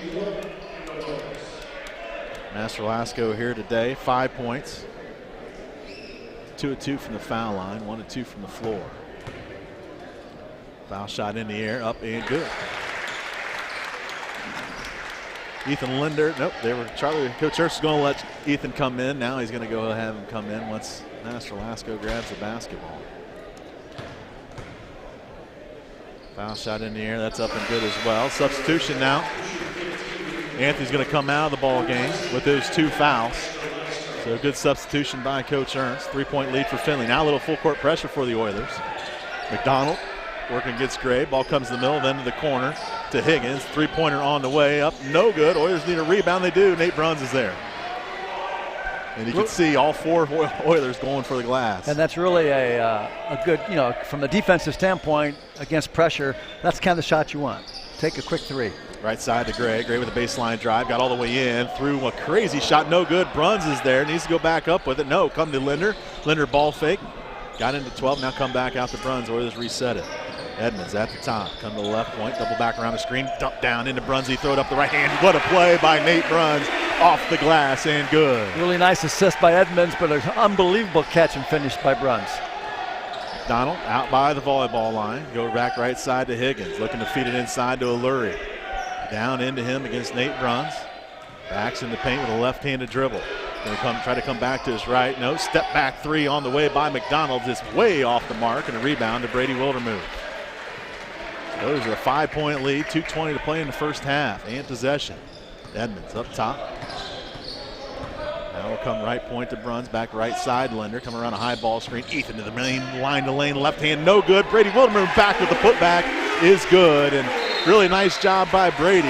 Master Lasco here today, 5 points. 2 of 2 from the foul line, 1 of 2 from the floor. Foul shot in the air, up and good. Ethan Linder, nope, Coach Hurst is going to let Ethan come in. Now he's going to go have him come in once Master Lasco grabs the basketball. Foul shot in the air, that's up and good as well. Substitution now. Anthony's going to come out of the ball game with those 2 fouls. So a good substitution by Coach Ernst. 3-point lead for Findlay. Now a little full court pressure for the Oilers. McDonald working against Gray. Ball comes to the middle, then to the corner to Higgins. 3-pointer on the way up. No good. Oilers need a rebound. They do. Nate Bruns is there. And you can see all 4 Oilers going for the glass. And that's really a good, you know, from the defensive standpoint against pressure, that's the kind of shot you want. Take a quick 3. Right side to Gray. Gray with a baseline drive. Got all the way in. Threw a crazy shot. No good. Bruns is there. Needs to go back up with it. No. Come to Linder. Linder ball fake. Got into 12. Now come back out to Bruns. Oilers reset it. Edmonds at the top. Come to the left point. Double back around the screen. Dump down into Brunsy. Throw it up the right hand. What a play by Nate Bruns. Off the glass and good. Really nice assist by Edmonds, but an unbelievable catch and finish by Bruns. McDonald out by the volleyball line. Go back right side to Higgins. Looking to feed it inside to O'Leary. Down into him against Nate Bruns. Backs in the paint with a left-handed dribble. Going to try to come back to his right. No, step back 3 on the way by McDonald. Just way off the mark, and a rebound to Brady Wildermuth. Those are a 5-point lead. 2:20 to play in the first half. And possession. Edmonds up top. Now will come right point to Bruns. Back right side. Linder coming around a high ball screen. Ethan to the main line to lane. Left hand, no good. Brady Wildermuth back with the putback is good. And really nice job by Brady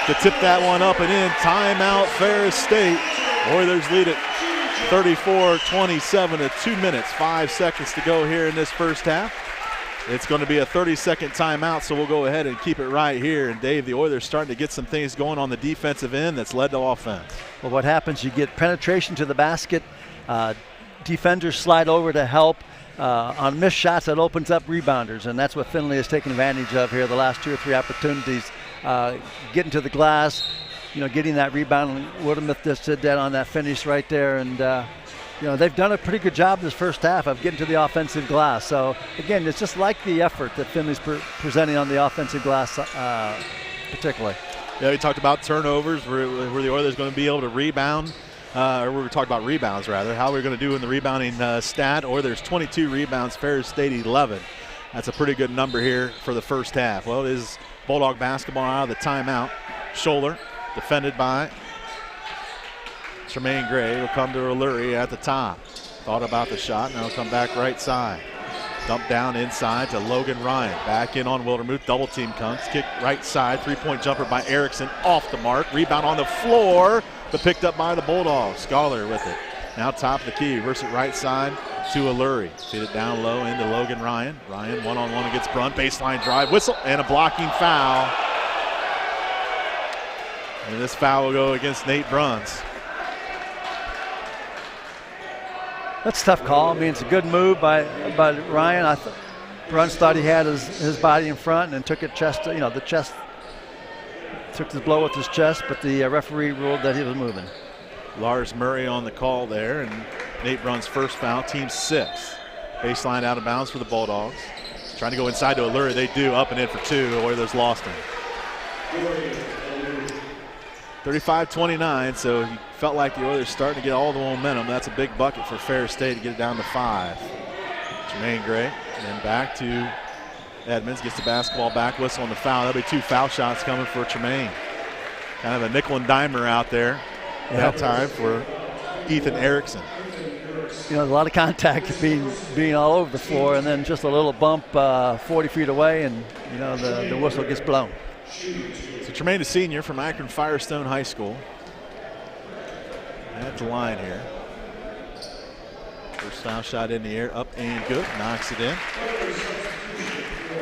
to tip that one up and in. Timeout Ferris State. Oilers lead it 34-27 at 2 minutes, 5 seconds to go here in this first half. It's going to be a 30-second timeout, so we'll go ahead and keep it right here. And Dave, the Oilers starting to get some things going on the defensive end that's led to offense. Well, what happens, you get penetration to the basket. Defenders slide over to help. On missed shots, that opens up rebounders, and that's what Findlay has taken advantage of here the last 2 or 3 opportunities. Getting to the glass, you know, getting that rebound. Wildermuth just did that on that finish right there, and they've done a pretty good job this first half of getting to the offensive glass. So, again, it's just like the effort that Finley's presenting on the offensive glass particularly. Yeah, we talked about turnovers, where the Oilers going to be able to rebound. Or we were talking about rebounds, rather. How we're going to do in the rebounding stat. Oilers 22 rebounds, Ferris State 11. That's a pretty good number here for the first half. Well, it is Bulldog basketball out of the timeout. Scholler defended by Tremaine Gray. Will come to O'Leary at the top. Thought about the shot, now he'll come back right side. Dump down inside to Logan Ryan. Back in on Wildermuth. Double team comes. Kick right side. 3-point jumper by Erickson. Off the mark. Rebound on the floor. But picked up by the Bulldogs. Scholar with it. Now top of the key. Reverse it right side to O'Leary. Feed it down low into Logan Ryan. Ryan one-on-one against Brunt. Baseline drive. Whistle and a blocking foul. And this foul will go against Nate Bruns. That's a tough call. I mean, it's a good move by Ryan. Bruns thought he had his body in front and then took it chest. The chest took his blow with his chest, but the referee ruled that he was moving. Lars Murray on the call there, and Nate Bruns' first foul, team 6. Baseline out of bounds for the Bulldogs. Trying to go inside to O'Leary. They do, up and in for 2. The Oilers lost him. 35-29, so he felt like the Oilers starting to get all the momentum. That's a big bucket for Ferris State to get it down to 5. Jermaine Gray, and then back to Edmonds, gets the basketball back, whistle on the foul. That'll be 2 foul shots coming for Tremaine. Kind of a nickel and dimer out there that time for Ethan Erickson. A lot of contact being all over the floor, and then just a little bump 40 feet away, and the whistle gets blown. So Tremaine, a senior from Akron Firestone High School. At the line here. First foul shot in the air, up and good, knocks it in.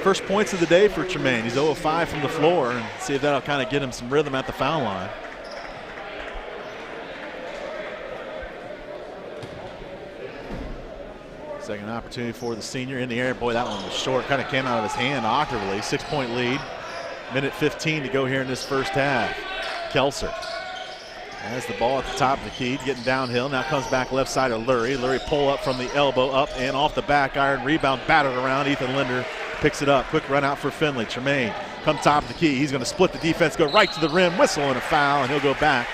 First points of the day for Tremaine. He's 0 of 5 from the floor, and see if that'll kind of get him some rhythm at the foul line. Second opportunity for the senior in the air. Boy, that one was short. Kind of came out of his hand awkwardly. 6-point lead. Minute 15 to go here in this first half. Kelser has the ball at the top of the key, getting downhill. Now comes back left side of Lurie. Lurie pull up from the elbow, up and off the back iron. Rebound battered around. Ethan Linder picks it up. Quick run out for Finley. Tremaine come top of the key. He's going to split the defense, go right to the rim, whistle and a foul, and he'll go back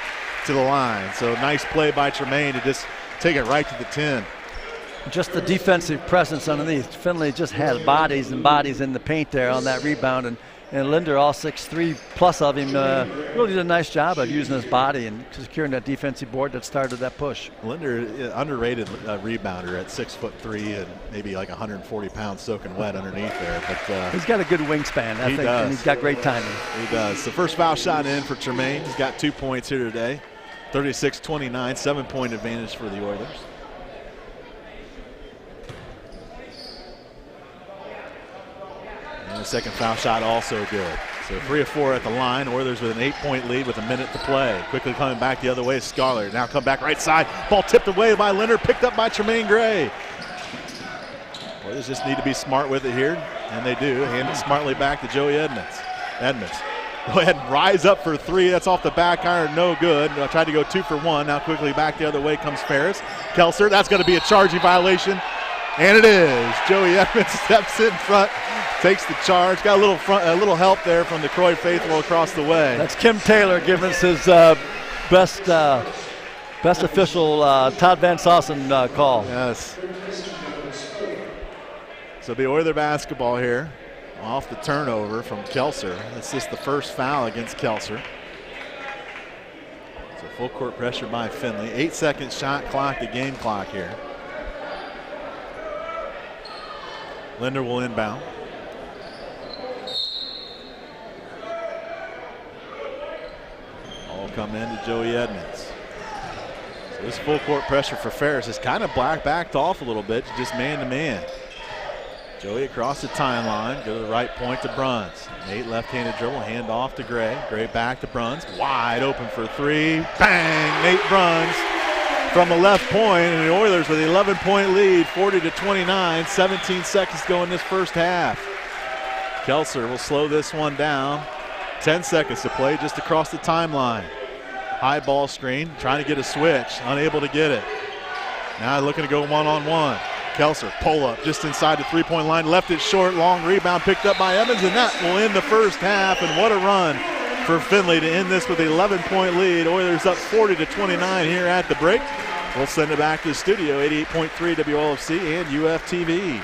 to the line. So nice play by Tremaine to just take it right to the 10. Just the defensive presence underneath. Finley just had bodies and bodies in the paint there on that rebound, and Linder, all 6'3" plus of him, really did a nice job of using his body and securing that defensive board that started that push. Linder, underrated rebounder at 6'3" and maybe like 140 pounds soaking wet underneath there. But he's got a good wingspan, I think, does. And he's got great timing. He does. The first foul shot in for Tremaine. He's got 2 points here today. 36-29, 7-point advantage for the Oilers. And the second foul shot also good. So 3 of 4 at the line. Oilers with an 8-point lead with a minute to play. Quickly coming back the other way is Scholar. Now come back right side. Ball tipped away by Linder, picked up by Tremaine Gray. Oilers just need to be smart with it here, and they do. Hand it smartly back to Joey Edmonds. Go ahead and rise up for 3. That's off the back iron, no good. Tried to go 2 for 1. Now quickly back the other way comes Ferris. Kelser, that's going to be a charging violation. And it is. Joey Edmonds steps in front, takes the charge. Got a little help there from the Croy faithful across the way. That's Kim Taylor giving us his best official Todd Van Sossen call. Yes. So the Oiler basketball here off the turnover from Kelser. That's just the first foul against Kelser. So full court pressure by Finley. 8-second shot clock to game clock here. Linder will inbound. All come in to Joey Edmonds. So this full court pressure for Ferris is kind of backed off a little bit, just man to man. Joey across the timeline, go to the right point to Bruns. Nate left-handed dribble, hand off to Gray. Gray back to Bruns, wide open for 3. Bang! Nate Bruns from the left point, and the Oilers with an 11-point lead, 40-29, 17 seconds to go in this first half. Kelser will slow this one down. 10 seconds to play just across the timeline. High ball screen, trying to get a switch, unable to get it. Now looking to go one-on-one. Kelser, pull up just inside the three-point line, left it short, long rebound picked up by Evans, and that will end the first half. And what a run for Findlay to end this with an 11-point lead. Oilers up 40-29 here at the break. We'll send it back to the studio, 88.3 WLFC and UFTV.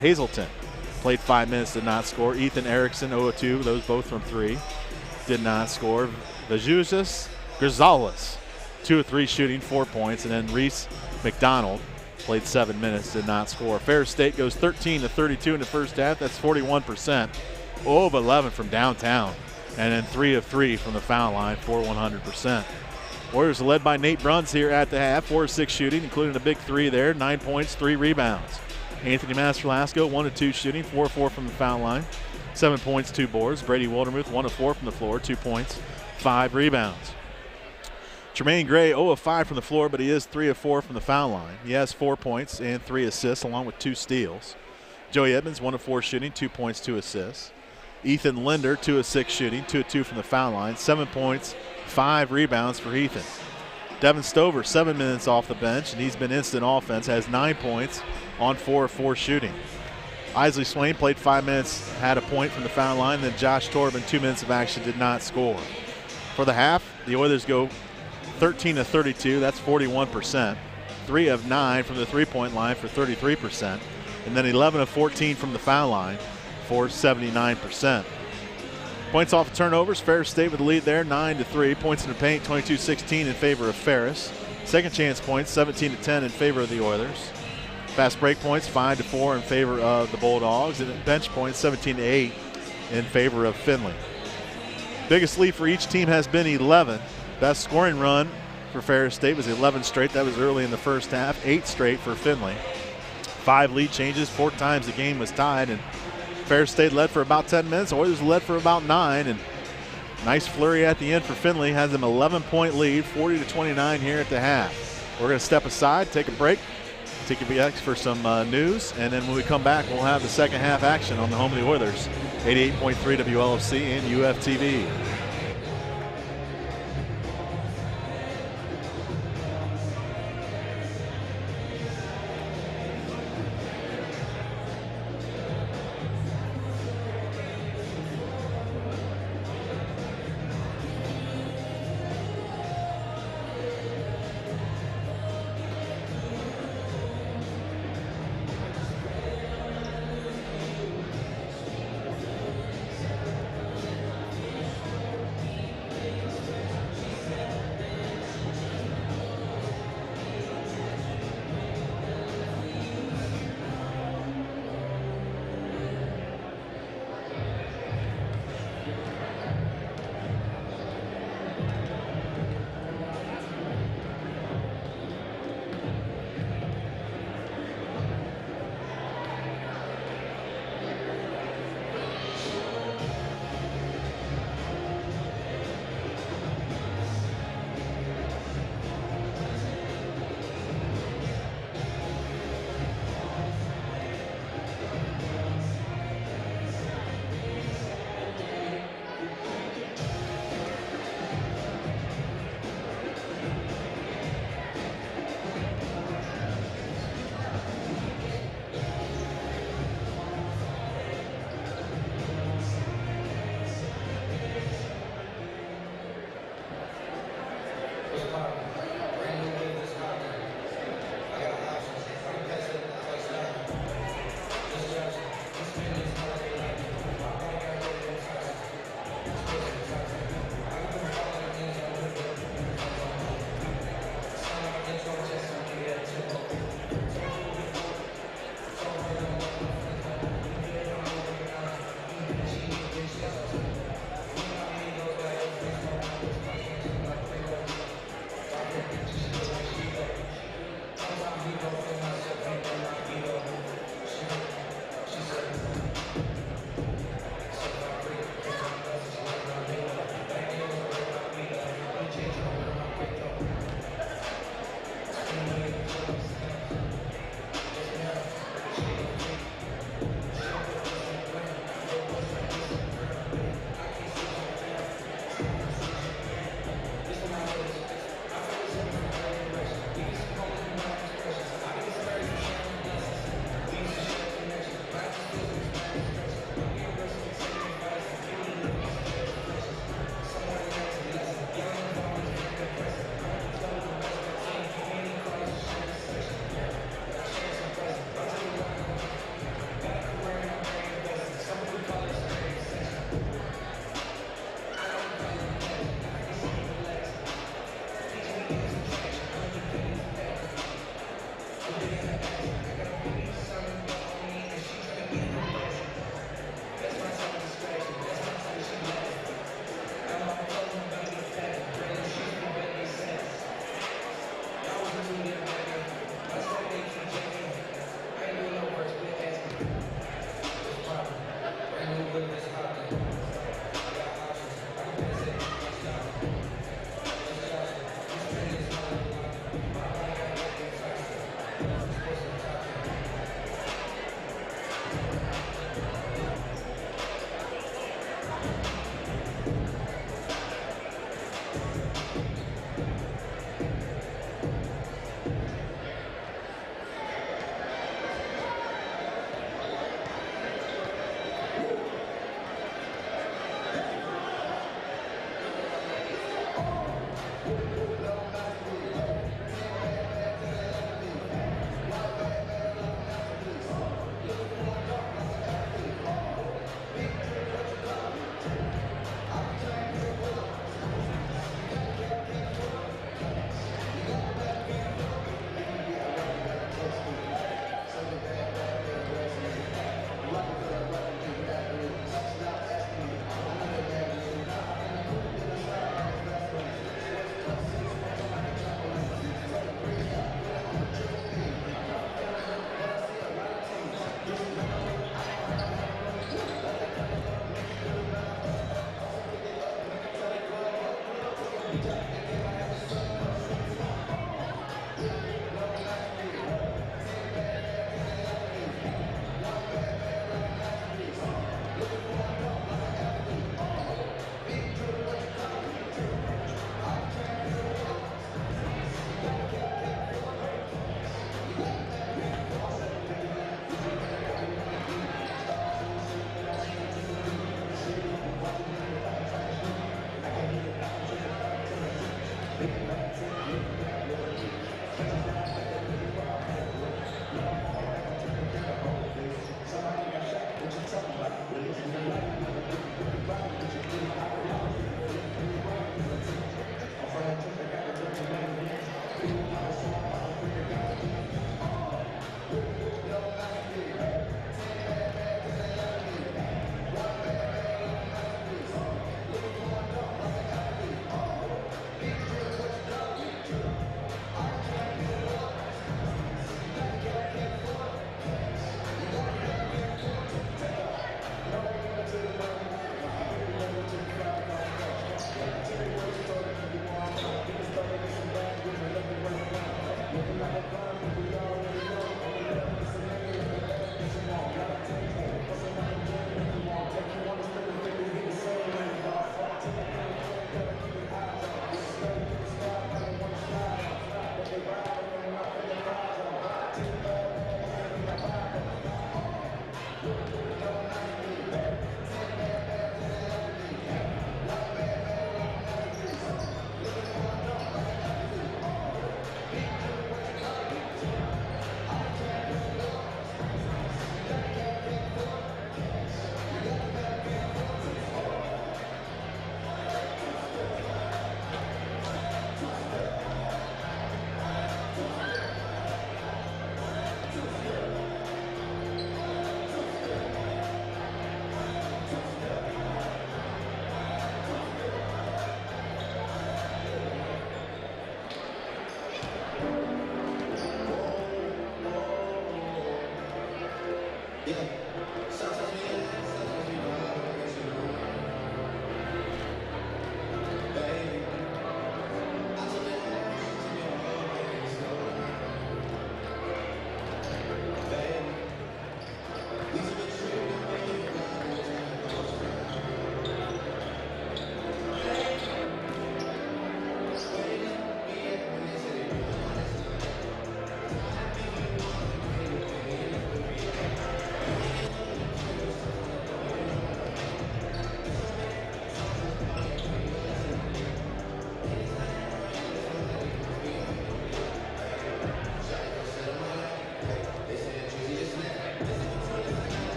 Hazelton played 5 minutes, did not score. Ethan Erickson, 0-2, those both from 3, did not score. Vajuzas Gonzalez, 2 of 3 shooting, 4 points. And then Reese McDonald played 7 minutes, did not score. Ferris State goes 13 of 32 in the first half. That's 41%. 0 of 11 from downtown. And then 3 of 3 from the foul line for 100%. Warriors are led by Nate Bruns here at the half, 4 of 6 shooting, including a big 3 there, 9 points, 3 rebounds. Anthony Masterlasco, 1 of 2 shooting, 4 of 4 from the foul line, 7 points, 2 boards. Brady Wildermuth, 1 of 4 from the floor, 2 points, 5 rebounds. Tremaine Gray, 0 of 5 from the floor, but he is 3 of 4 from the foul line. He has 4 points and 3 assists, along with 2 steals. Joey Edmonds, 1 of 4 shooting, 2 points, 2 assists. Ethan Linder, 2 of 6 shooting, 2 of 2 from the foul line, 7 points, 5 rebounds for Ethan. Devin Stover, 7 minutes off the bench, and he's been instant offense, has 9 points on 4 of 4 shooting. Isley Swain played 5 minutes, had a point from the foul line. Then Josh Torben, 2 minutes of action, did not score. For the half, the Oilers go 13 of 32, that's 41%. 3 of 9 from the three-point line for 33%. And then 11 of 14 from the foul line for 79%. Points off of turnovers, Ferris State with the lead there, 9-3. Points in the paint, 22-16 in favor of Ferris. Second chance points, 17-10 in favor of the Oilers. Fast break points, 5-4 in favor of the Bulldogs. And bench points, 17-8 in favor of Findlay. Biggest lead for each team has been 11. Best scoring run for Ferris State was 11 straight. That was early in the first half. 8 straight for Findlay. 5 lead changes, 4 times the game was tied. And Ferris State led for about 10 minutes. Oilers led for about 9. And nice flurry at the end for Findlay. Has them 11-point lead, 40-29 here at the half. We're going to step aside, take a break, take a break for some news. And then when we come back, we'll have the second half action on the home of the Oilers. 88.3 WLFC and UFTV.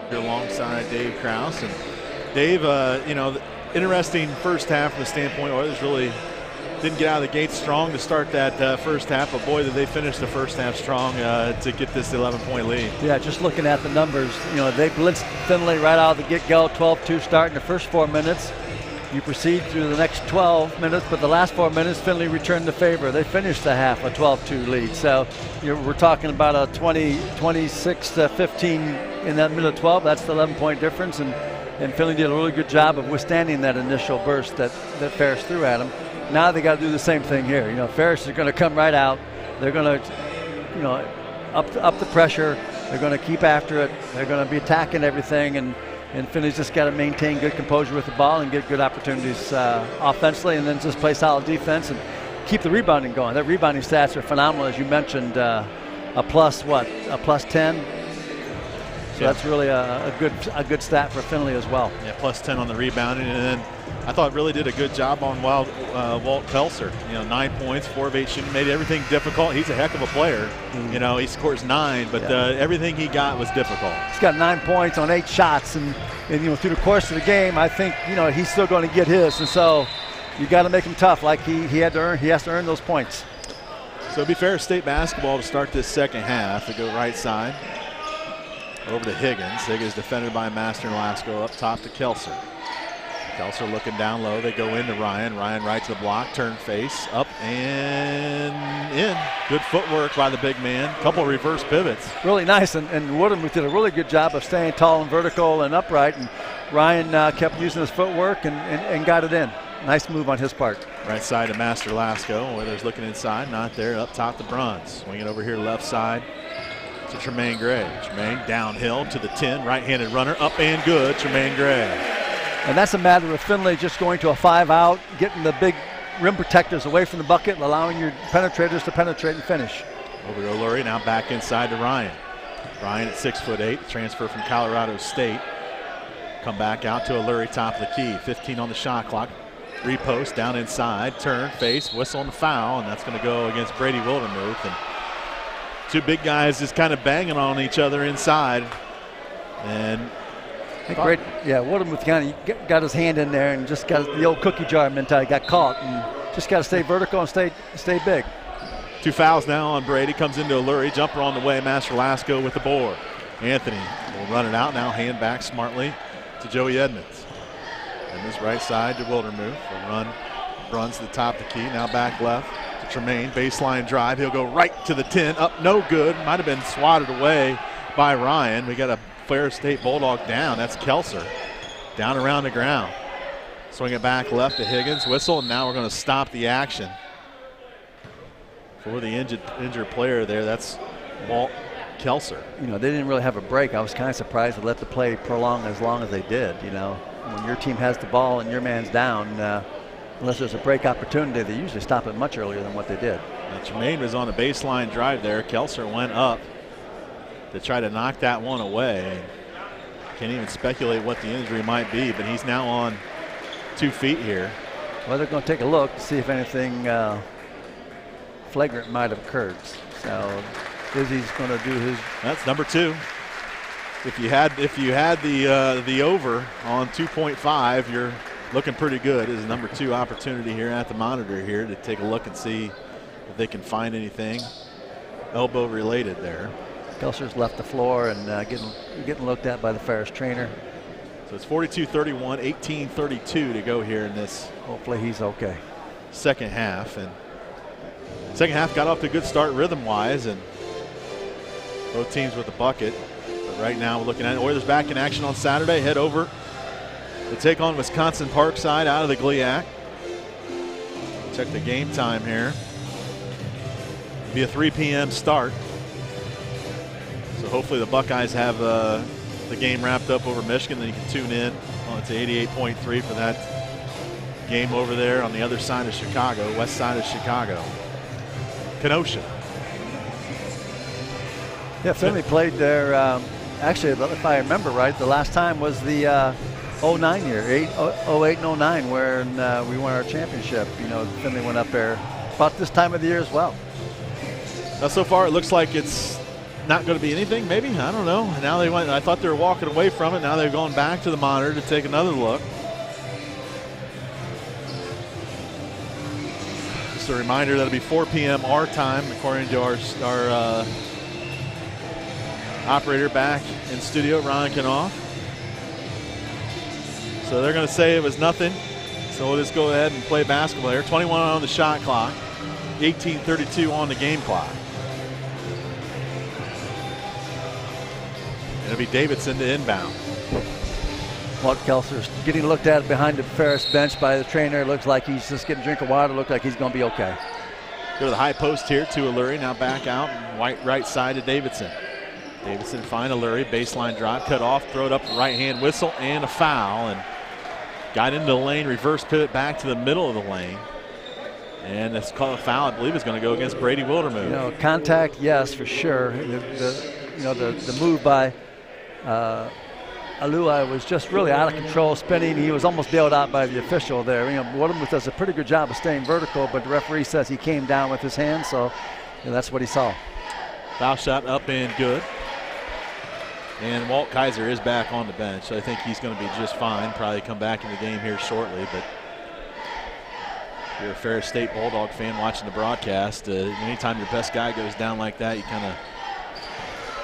Alongside Dave Krause. And Dave, you know, interesting first half from the standpoint. Oilers really didn't get out of the gate strong to start that first half, but boy, did they finish the first half strong to get this 11-point lead. Yeah, just looking at the numbers, you know, they blitzed Finley right out of the get-go, 12-2 start in the first 4 minutes. You proceed through the next 12 minutes, but the last 4 minutes, Finley returned the favor. They finished the half a 12-2 lead. So we're talking about a 26-15 in that middle of 12. That's the 11-point difference, and Finley did a really good job of withstanding that initial burst that Ferris threw at him. Now they got to do the same thing here. You know, Ferris is going to come right out. They're going to, you know, up the pressure. They're going to keep after it. They're going to be attacking everything, and Finley's just got to maintain good composure with the ball and get good opportunities offensively, and then just play solid defense and keep the rebounding going. Their rebounding stats are phenomenal, as you mentioned. A plus 10. So that's really a good stat for Finley as well. Yeah, plus 10 on the rebounding, and then I thought really did a good job on Walt Pelser. You know, 9 points, 4 of 8 shooting, made everything difficult. He's a heck of a player. You know, he scores 9, but everything he got was difficult. He's got 9 points on 8 shots, and you know, through the course of the game, I think, you know, he's still going to get his, and so you got to make him tough. Like he has to earn those points. So it'll be Ferris State basketball to start this second half. They go right side over to Higgins. Higgins defended by Master and Lasco, up top to Kelser. Kelser looking down low. They go into Ryan. Ryan right to the block, turn face, up and in. Good footwork by the big man. Couple reverse pivots. Really nice, and Woodham did a really good job of staying tall and vertical and upright, and Ryan kept using his footwork and got it in. Nice move on his part. Right side to Master Lasco. Oilers looking inside, not there. Up top to Bruns. Swing it over here left side to Tremaine Gray. Tremaine downhill to the 10, right-handed runner, up and good, Tremaine Gray. And that's a matter of Finley just going to a 5-out, getting the big rim protectors away from the bucket and allowing your penetrators to penetrate and finish. Over to O'Leary, now back inside to Ryan. Ryan at 6'8", transfer from Colorado State. Come back out to O'Leary, top of the key, 15 on the shot clock. Repost down inside, turn, face, whistle and foul, and that's going to go against Brady Wildermuth. And two big guys just kind of banging on each other inside. And Hey, great. Yeah, Wildermuth kind of got his hand in there and just got the old cookie jar mentality, got caught, and just got to stay vertical and stay big. 2 fouls now on Brady. Comes into a Lurie. Jumper on the way. Master Lasco with the board. Anthony will run it out now. Hand back smartly to Joey Edmonds. Edmonds right side to Wildermuth. The runs to the top of the key. Now back left to Tremaine. Baseline drive. He'll go right to the 10. Up, no good. Might have been swatted away by Ryan. We got a Ferris State Bulldog down. That's Kelser. Down around the ground. Swing it back left to Higgins. Whistle, and now we're going to stop the action. For the injured player there, that's Walt Kelser. You know, they didn't really have a break. I was kind of surprised to let the play prolong as long as they did. You know, when your team has the ball and your man's down, unless there's a break opportunity, they usually stop it much earlier than what they did. Now, Tremaine was on the baseline drive there. Kelser went up to try to knock that one away. Can't even speculate what the injury might be, but he's now on 2 feet here. Well, they're going to take a look to see if anything flagrant might have occurred. So Izzy's going to do his. That's number 2. If you had the over on 2.5, you're looking pretty good. This is number 2 opportunity here at the monitor here to take a look and see if they can find anything elbow related there. Kelser's left the floor and getting looked at by the Ferris trainer. So it's 42-31, 18-32 to go here in this. Hopefully he's okay. Second half, and second half got off to a good start rhythm-wise, and both teams with a bucket. But right now we're looking at Oilers back in action on Saturday. Head over to take on Wisconsin Parkside out of the GLIAC. Check the game time here. It'll be a 3 p.m. start. So hopefully the Buckeyes have the game wrapped up over Michigan. Then you can tune in to 88.3 for that game over there on the other side of Chicago, west side of Chicago. Kenosha. Yeah, Finley played there. Actually, if I remember right, the last time was the 09 year, 08 and 09, where we won our championship. You know, Finley went up there about this time of the year as well. Now, so far it looks like it's not going to be anything, maybe. I don't know. Now they went. I thought they were walking away from it. Now they're going back to the monitor to take another look. Just a reminder that'll be 4 p.m. our time, according to our operator back in studio, Ron Knopf. So they're going to say it was nothing. So we'll just go ahead and play basketball here. 21 on the shot clock, 18:32 on the game clock. It'll be Davidson to inbound. Walt Kelser's getting looked at behind the Ferris bench by the trainer. Looks like he's just getting a drink of water. Looks like he's going to be okay. Go to the high post here to Lurie. Now back out. White right side to Davidson. Davidson find Lurie. Baseline drive. Cut off. Throw it up. Right hand whistle and a foul. And got into the lane. Reverse pivot back to the middle of the lane. And that's called a foul. I believe it's going to go against Brady Wildermuth. You know, contact, yes, for sure. The move by Alua was just really out of control, spinning. He was almost bailed out by the official there. You know, Wildermuth does a pretty good job of staying vertical, but the referee says he came down with his hand, so that's what he saw. Foul shot up and good. And Walt Kaiser is back on the bench, so I think he's going to be just fine. Probably come back in the game here shortly, but if you're a Ferris State Bulldog fan watching the broadcast, anytime your best guy goes down like that, you kind of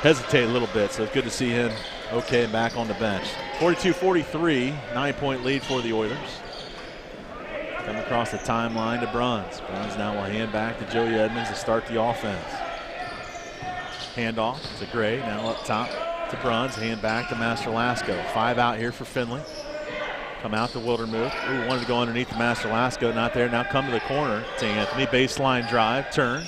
hesitate a little bit, so it's good to see him okay and back on the bench. 42-43, 9-point lead for the Oilers. Come across the timeline to Bruns. Bruns now will hand back to Joey Edmonds to start the offense. Handoff to Gray, now up top to Bruns. Hand back to Master Lasco. 5 out here for Finley. Come out to Wildermuth. Ooh, wanted to go underneath the Master Lasco, not there. Now come to the corner to Anthony. Baseline drive, turn,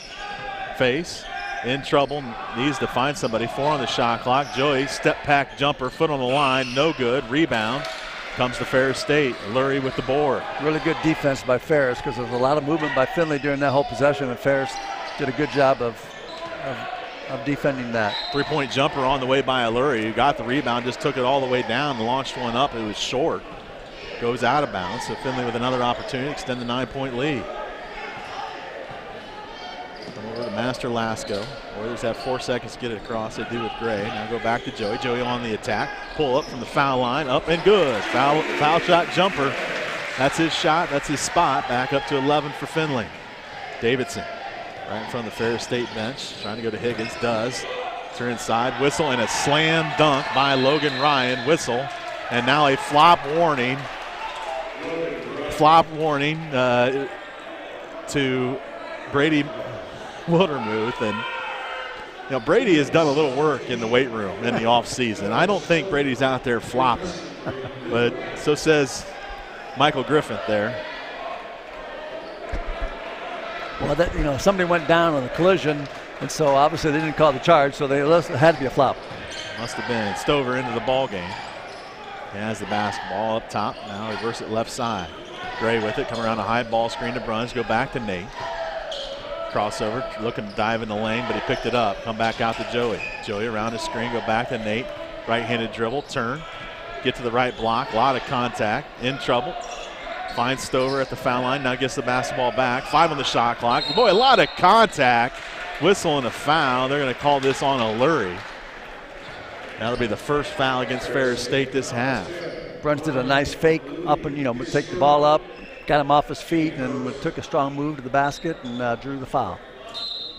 face. In trouble, needs to find somebody. 4 on the shot clock. Joey, step back jumper, foot on the line, no good. Rebound comes to Ferris State. Lurie with the board. Really good defense by Ferris because there was a lot of movement by Finley during that whole possession, and Ferris did a good job of defending that. 3-point jumper on the way by Lurie, who got the rebound, just took it all the way down and launched one up. It was short. Goes out of bounds, so Finley with another opportunity to extend the 9-point lead. Come over to Master Lasco. Oilers have 4 seconds to get it across. They do with Gray. Now go back to Joey. Joey on the attack. Pull up from the foul line. Up and good. Foul shot jumper. That's his shot. That's his spot. Back up to 11 for Finley. Davidson right in front of the Ferris State bench. Trying to go to Higgins. Does. Turn inside. Whistle and a slam dunk by Logan Ryan. Whistle. And now a flop warning. Flop warning to Brady Wildermuth. And Brady has done a little work in the weight room in the offseason. I don't think Brady's out there flopping, but so says Michael Griffith there. Well, somebody went down on the collision, and so obviously they didn't call the charge, so it had to be a flop. Must have been. Stover into the ball game. He has the basketball up top. Now reverse it left side. Gray with it, come around a high ball screen to Bruns, go back to Nate. Crossover, looking to dive in the lane, but he picked it up. Come back out to Joey. Joey around his screen, go back to Nate. Right-handed dribble, turn, get to the right block. A lot of contact, in trouble. Finds Stover at the foul line, now gets the basketball back. 5 on the shot clock. Boy, a lot of contact. Whistle and a foul. They're going to call this on a Lurie. That'll be the first foul against Ferris State this half. Bruns did a nice fake up and, take the ball up, got him off his feet, and took a strong move to the basket and drew the foul.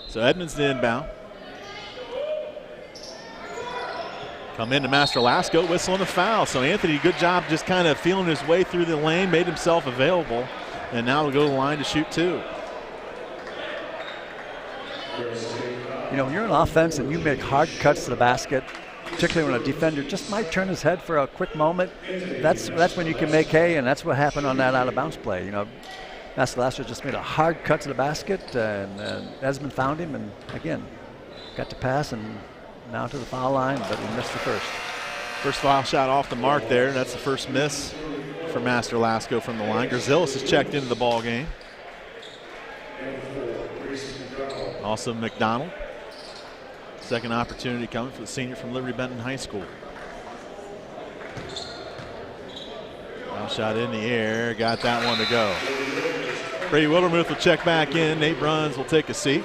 So Edmonds the inbound. Come into Master Lasco, whistle and a foul. So Anthony, good job just kind of feeling his way through the lane, made himself available, and now will go to the line to shoot 2. When you're on offense and you make hard cuts to the basket, particularly when a defender just might turn his head for a quick moment, that's when you can make hay, and that's what happened on that out-of-bounds play. Master Lasco just made a hard cut to the basket, and Esmond found him, and again, got to pass and now to the foul line, but he missed the first. First foul shot off the mark there. That's the first miss for Master Lasco from the line. Grzillis has checked into the ball game. Also McDonald. Second opportunity coming for the senior from Liberty Benton High School. Foul shot in the air, got that one to go. Brady Wildermuth will check back in. Nate Bruns will take a seat.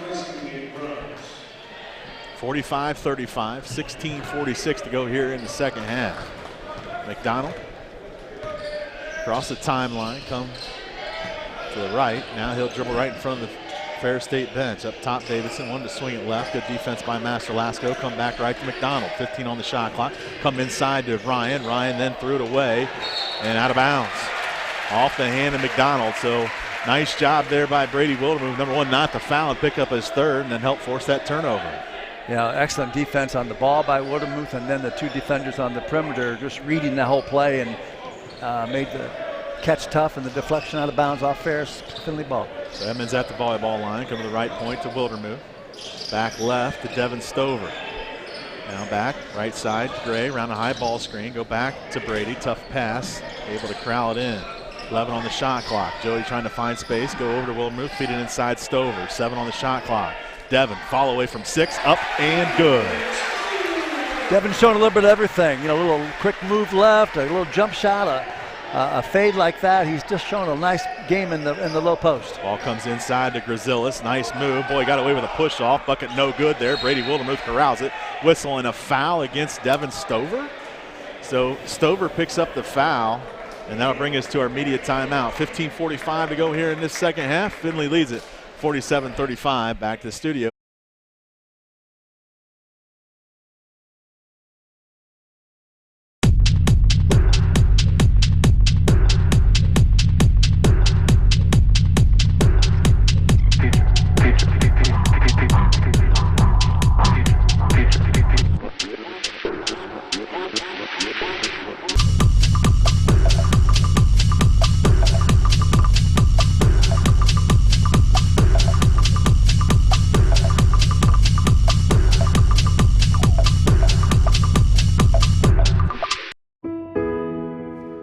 45-35, 16:46 to go here in the second half. McDonald across the timeline, come to the right. Now he'll dribble right in front of the Ferris State bench. Up top, Davidson wanted to swing it left. Good defense by Master Lasco. Come back right to McDonald. 15 on the shot clock. Come inside to Ryan. Ryan then threw it away and out of bounds. Off the hand of McDonald. So nice job there by Brady Wildermuth. Number 1, not to foul and pick up his third and then help force that turnover. Excellent defense on the ball by Wildermuth, and then the 2 defenders on the perimeter just reading the whole play and made the catch tough and the deflection out of bounds off Ferris Finley ball. So Edmonds at the volleyball line, come to the right point to Wildermuth. Back left to Devin Stover. Now back, right side, Gray, around a high ball screen. Go back to Brady, tough pass, able to corral it in. 11 on the shot clock. Joey trying to find space, go over to Wildermuth, feed it inside Stover. 7 on the shot clock. Devin, follow away from 6, up and good. Devin's showing a little bit of everything. A little quick move left, a little jump shot, a fade like that. He's just showing a nice game in the low post. Ball comes inside to Grzillis. Nice move. Boy, got away with a push off. Bucket no good there. Brady Wildermuth corrals it. Whistle and a foul against Devin Stover. So Stover picks up the foul, and that'll bring us to our media timeout. 15:45 to go here in this second half. Finley leads it 47-35. Back to the studio.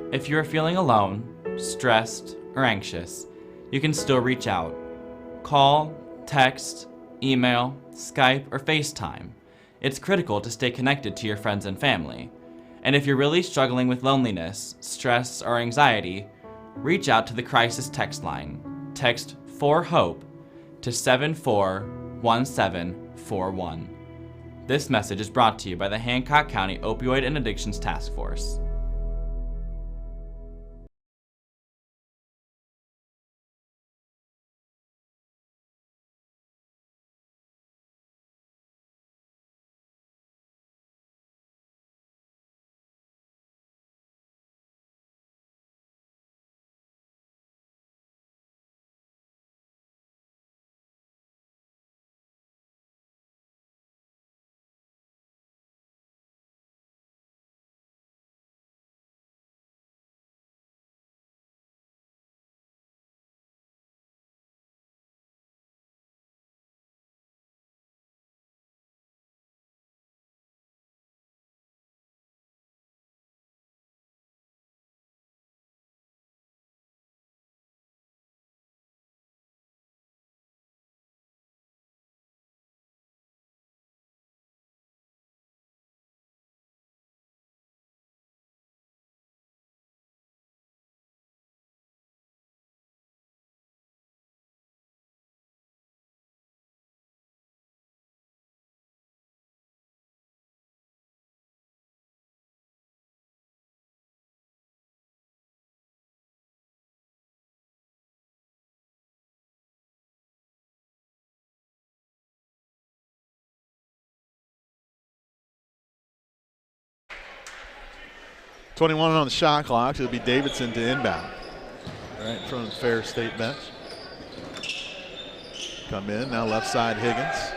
If you are feeling alone, stressed, or anxious, you can still reach out. Call, text, email, Skype, or FaceTime. It's critical to stay connected to your friends and family. And if you're really struggling with loneliness, stress, or anxiety, reach out to the crisis text line. Text 4HOPE to 741 1741. This message is brought to you by the Hancock County Opioid and Addictions Task Force. .21 on the shot clock. It'll be Davidson to inbound. Right in front of the Ferris State bench. Come in, now left side Higgins.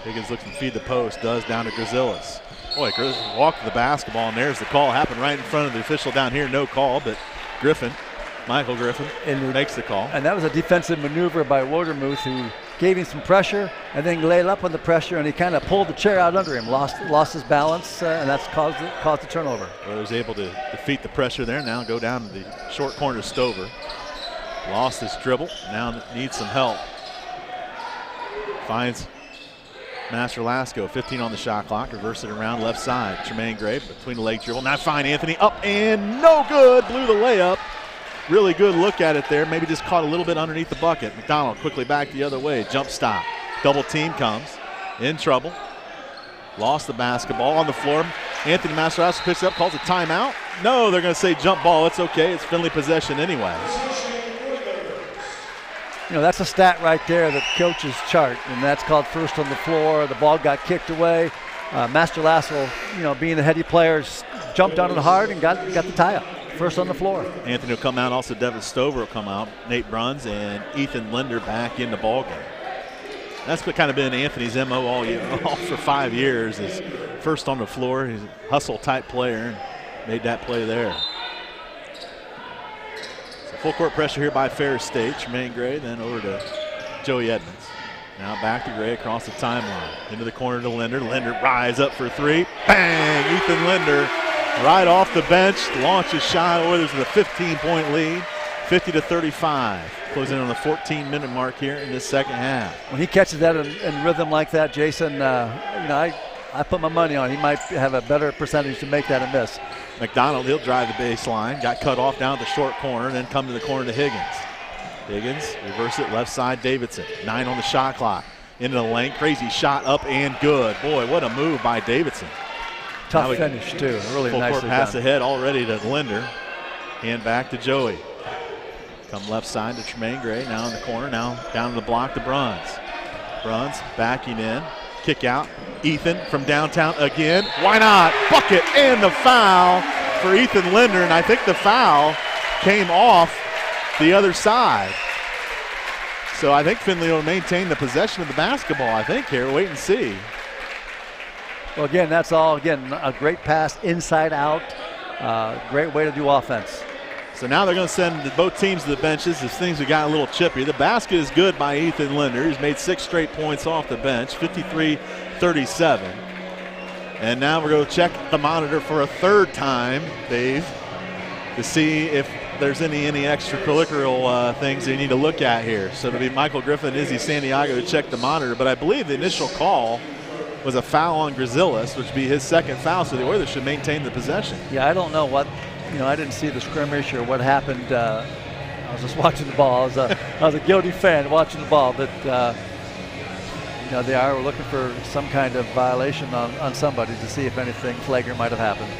Higgins looks to feed the post, does down to Grazillas. Boy, Grazillas walked to the basketball, and there's the call. Happened right in front of the official down here, no call, but Michael Griffin makes the call. And that was a defensive maneuver by Watermuth, who gave him some pressure and then laid up on the pressure, and he kind of pulled the chair out under him, lost his balance, and that's caused the turnover. Well, he was able to defeat the pressure there. Now go down to the short corner to Stover. Lost his dribble, now needs some help. Finds Master Lasco, 15 on the shot clock, reverse it around left side. Tremaine Gray between the leg dribble. Now find Anthony, up and no good, blew the layup. Really good look at it there, maybe just caught a little bit underneath the bucket. McDonald quickly back the other way, jump stop. Double team comes, in trouble. Lost the basketball on the floor. Anthony Masterhouse picks up, calls a timeout. No, they're going to say jump ball. It's okay, it's Findlay possession anyway. You know, that's a stat right there that coaches chart, and that's called first on the floor. The ball got kicked away. Master Lassell, being the heady players, jumped on it hard and got the tie-up. First on the floor. Anthony will come out. Also, Devin Stover will come out. Nate Bruns and Ethan Linder back in the ballgame. That's kind of been Anthony's MO all for 5 years. Is first on the floor. He's a hustle-type player and made that play there. So full court pressure here by Ferris State. Tremaine Gray, then over to Joey Edmonds. Now back to Gray across the timeline. Into the corner to Linder. Linder rise up for three. Bang! Ethan Linder. Right off the bench, launches shot. Oilers with a 15-point lead, 50-35. Closing on the 14-minute mark here in this second half. When he catches that in rhythm like that, Jason, I put my money on. He might have a better percentage to make that a miss. McDonald, he'll drive the baseline. Got cut off down at the short corner, and then come to the corner to Higgins. Higgins, reverse it, left side, Davidson. 9 on the shot clock. Into the lane, crazy shot up and good. Boy, what a move by Davidson. Tough finish, too. Really full nicely court pass done. ahead already to Linder. Hand back to Joey. Come left side to Tremaine Gray. Now in the corner. Now down to the block to Bruns. Bruns backing in. Kick out. Ethan from downtown again. Why not? Bucket and the foul for Ethan Linder. And I think the foul came off the other side. So I think Findlay will maintain the possession of the basketball, I think, here. Wait and see. Well, again, that's all, a great pass inside out. Great way to do offense. So now they're going to send both teams to the benches as things have gotten a little chippy. The basket is good by Ethan Linder. He's made 6 straight points off the bench, 53-37. And now we're going to check the monitor for a third time, Dave, to see if there's any extracurricular things they need to look at here. So it'll be Michael Griffin and Izzy Santiago to check the monitor. But I believe the initial call was a foul on Grazillas, which would be his second foul, so the Oilers should maintain the possession. Yeah, I don't know what, I didn't see the scrimmage or what happened. I was just watching the ball. I was a guilty fan watching the ball, but they are looking for some kind of violation on somebody to see if anything flagrant might have happened.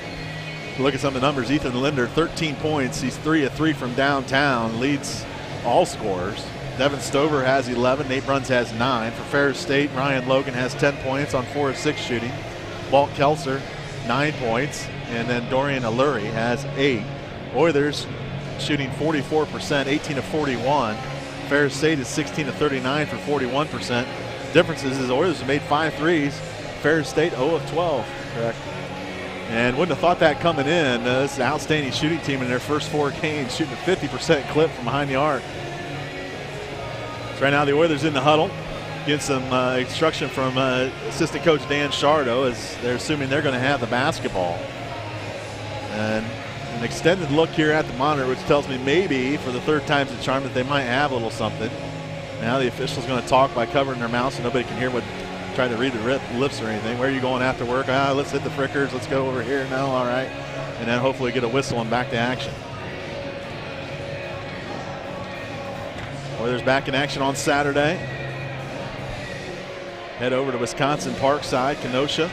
Look at some of the numbers. Ethan Linder, 13 points. He's 3 of 3 from downtown, leads all scorers. Devin Stover has 11. Nate Bruns has 9. For Ferris State, Ryan Logan has 10 points on 4 of 6 shooting. Walt Kelser, 9 points. And then Dorian Alluri has 8. Oilers shooting 44%, 18 of 41. Ferris State is 16 of 39 for 41%. Difference is Oilers have made 5 threes. Ferris State 0 of 12. Correct. And wouldn't have thought that coming in. This is an outstanding shooting team in their first 4 games, shooting a 50% clip from behind the arc. So right now the Oilers in the huddle, getting some instruction from assistant coach Dan Shardo as they're assuming they're going to have the basketball. And an extended look here at the monitor, which tells me maybe for the 3rd time's the charm that they might have a little something. Now the official's going to talk by covering their mouth so nobody can hear what, trying to read the lips or anything. Where are you going after work? Let's hit the frickers. Let's go over here. No, all right. And then hopefully get a whistle and back to action. Oilers back in action on Saturday. Head over to Wisconsin Parkside, Kenosha.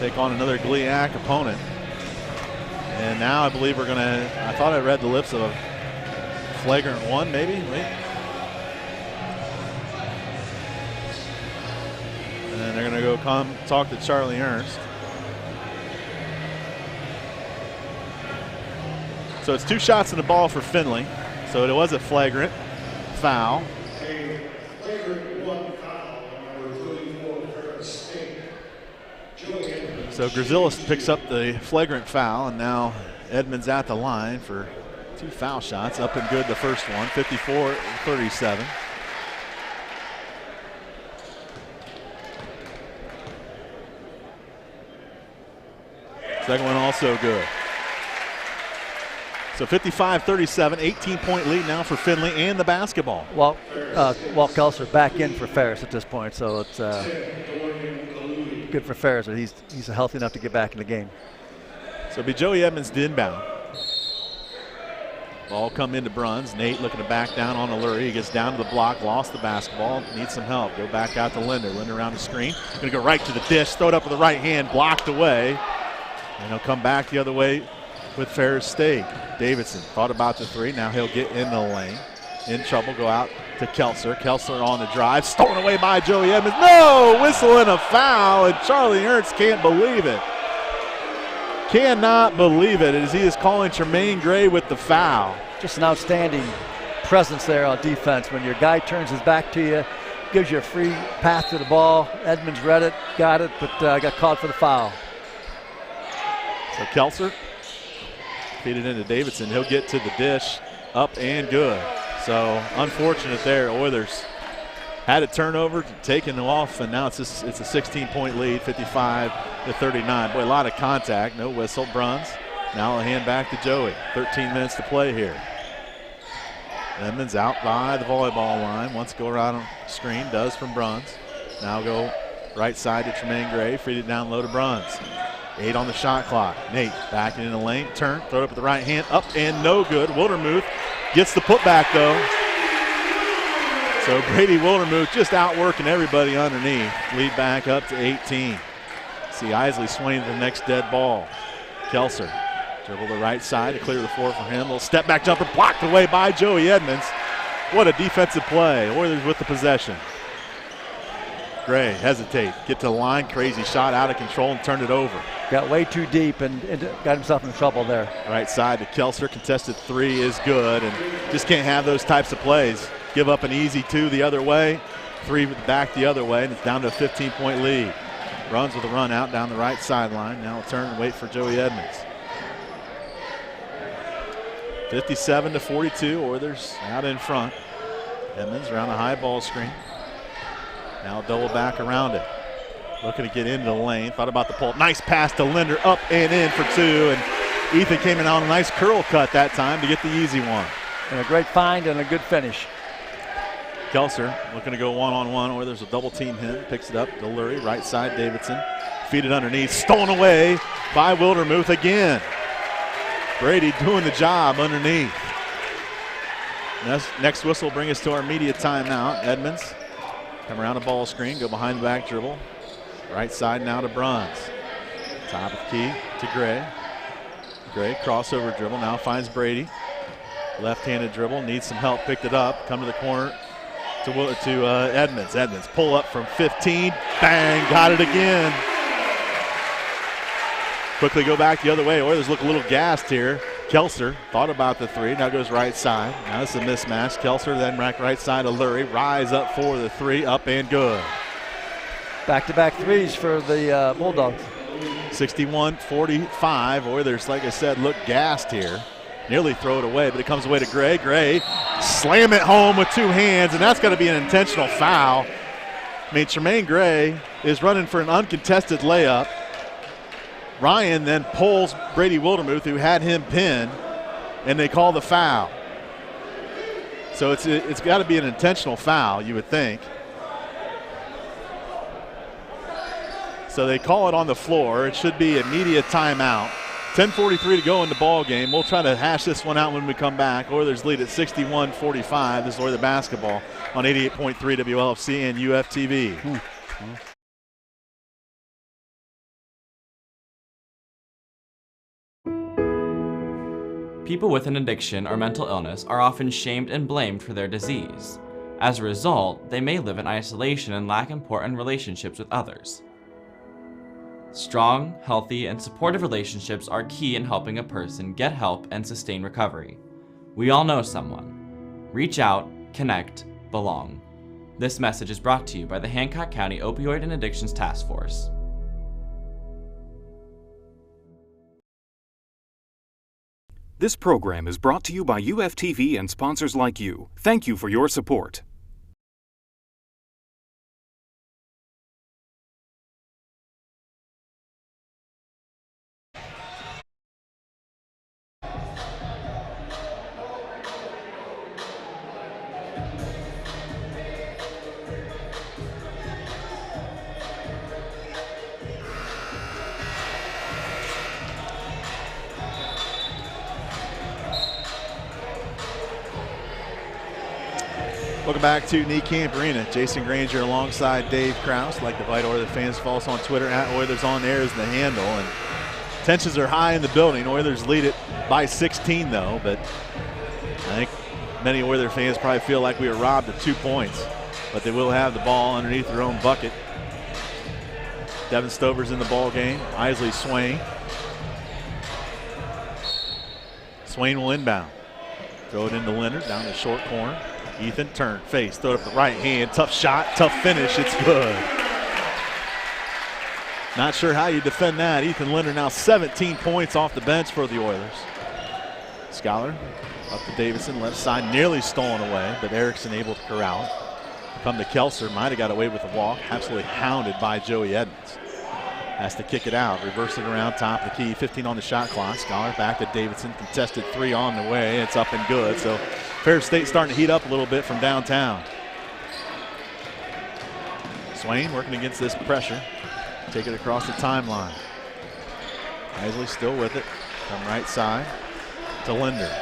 Take on another GLIAC opponent. And now I believe we're going to, I thought I read the lips of a flagrant 1 maybe. Wait. And they're going to go come talk to Charlie Ernst. So it's 2 shots in the ball for Finley. So it was a flagrant foul. A flagrant 1 foul on number 34 Ferris State. So Grazillis picks up the flagrant foul, and now Edmonds at the line for 2 foul shots. Up and good the first one, 54-37. Second one also good. So 55-37, 18-point lead now for Finley and the basketball. Walt Kelser back in for Ferris at this point, so it's good for Ferris. He's healthy enough to get back in the game. So it'll be Joey Edmonds to inbound. Ball come into Bruns. Nate looking to back down on Alluri. He gets down to the block, lost the basketball, needs some help. Go back out to Linder. Linder around the screen. Going to go right to the dish, throw it up with the right hand, blocked away. And he'll come back the other way with Ferris State. Davidson thought about the 3. Now he'll get in the lane. In trouble, go out to Kelser. Kelser on the drive, stolen away by Joey Edmonds. No, whistle and a foul, and Charlie Ernst can't believe it. Cannot believe it as he is calling Tremaine Gray with the foul. Just an outstanding presence there on defense. When your guy turns his back to you, gives you a free path to the ball. Edmonds read it, got it, but got called for the foul. So Kelser feed it into Davidson. He'll get to the dish, up and good. So unfortunate there. Oilers had a turnover, taken them off, and now it's a 16-point lead, 55-39. Boy, a lot of contact, no whistle. Bruns now a hand back to Joey. 13 minutes to play here. Edmonds out by the volleyball line. Wants to go around on screen, does from Bruns. Now go right side to Tremaine Gray, feed it down low to Bruns. 8 on the shot clock. Nate backing in the lane, turn, throw it up with the right hand, up and no good. Wildermuth gets the putback though. So Brady Wildermuth just outworking everybody underneath. Lead back up to 18. See Isley swinging to the next dead ball. Kelser dribble the right side to clear the floor for him. Little step back jumper blocked away by Joey Edmonds. What a defensive play. Oilers with the possession. Gray hesitate, get to the line, crazy shot out of control and turned it over. Got way too deep and got himself in trouble there. Right side to Kelser, contested 3 is good, and just can't have those types of plays. Give up an easy 2 the other way, 3 back the other way, and it's down to a 15-point lead. Runs with a run out down the right sideline. Now we'll turn and wait for Joey Edmonds. 57-42, Oilers out in front. Edmonds around the high ball screen. Now double back around it. Looking to get into the lane. Thought about the pull. Nice pass to Linder, up and in for 2. And Ethan came in on a nice curl cut that time to get the easy one. And a great find and a good finish. Kelser looking to go one-on-one, or there's a double team him. Picks it up to Lurie, right side Davidson. Feed it underneath. Stolen away by Wildermuth again. Brady doing the job underneath. Next whistle will bring us to our media timeout. Edmonds Come around a ball screen, go behind the back dribble. Right side now to Bruns. Top of the key to Gray. Gray crossover dribble, now finds Brady. Left-handed dribble, needs some help, picked it up, come to the corner to Edmonds. Edmonds pull up from 15, bang, got it again. Quickly go back the other way. Oilers look a little gassed here. Kelser thought about the three, now goes right side. Now this is a mismatch. Kelser then right side to Lurie. Rise up for the three, up and good. Back-to-back threes for the Bulldogs. 61-45. Oilers, like I said, look gassed here. Nearly throw it away, but it comes away to Gray. Gray slam it home with two hands, and that's going to be an intentional foul. I mean, Tremaine Gray is running for an uncontested layup. Ryan then pulls Brady Wildermuth, who had him pinned, and they call the foul. So it's got to be an intentional foul, you would think. So they call it on the floor. It should be immediate timeout. 10:43 to go in the ball game. We'll try to hash this one out when we come back. Oilers lead at 61-45. This is Oilers basketball on 88.3 WLFC and UFTV. People with an addiction or mental illness are often shamed and blamed for their disease. As a result, they may live in isolation and lack important relationships with others. Strong, healthy, and supportive relationships are key in helping a person get help and sustain recovery. We all know someone. Reach out, connect, belong. This message is brought to you by the Hancock County Opioid and Addictions Task Force. This program is brought to you by UFTV and sponsors like you. Thank you for your support. Welcome back to Knee Camp Arena. Jason Granger alongside Dave Krause. Like to invite Oilers fans to follow us on Twitter at Oilers On Air is the handle. And tensions are high in the building. Oilers lead it by 16 though, but I think many Oilers fans probably feel like we were robbed of 2 points. But they will have the ball underneath their own bucket. Devin Stover's in the ball game. Isley Swain. Swain will inbound. Throw it into Leonard down the short corner. Ethan turn, face, throw it up the right hand. Tough shot, tough finish. It's good. Not sure how you defend that. Ethan Leonard now 17 points off the bench for the Oilers. Scholar up to Davidson, left side, nearly stolen away, but Erickson able to corral it. Come to Kelser, might have got away with a walk. Absolutely hounded by Joey Edmonds. Has to kick it out, reverse it around top of the key. 15 on the shot clock. Scholar back to Davidson, contested three on the way. It's up and good. So Ferris State starting to heat up a little bit from downtown. Swain working against this pressure. Take it across the timeline. Isley still with it. Come right side to Linder.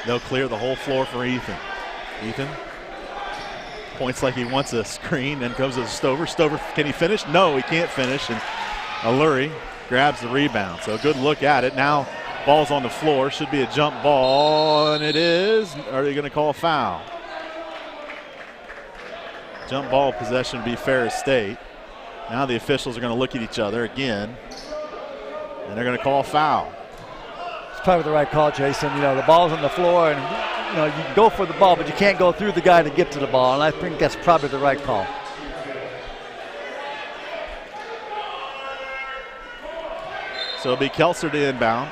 They'll clear the whole floor for Ethan. Ethan points like he wants a screen, then comes to Stover. Stover, can he finish? No, he can't finish. And Lurie grabs the rebound. So a good look at it. Now ball's on the floor. Should be a jump ball, and it is. Are they going to call a foul? Jump ball possession would be Ferris State. Now the officials are going to look at each other again, and they're going to call a foul. It's probably the right call, Jason. You know, the ball's on the floor, and you know, you can go for the ball, but you can't go through the guy to get to the ball, and I think that's probably the right call. So it'll be Kelser to inbound.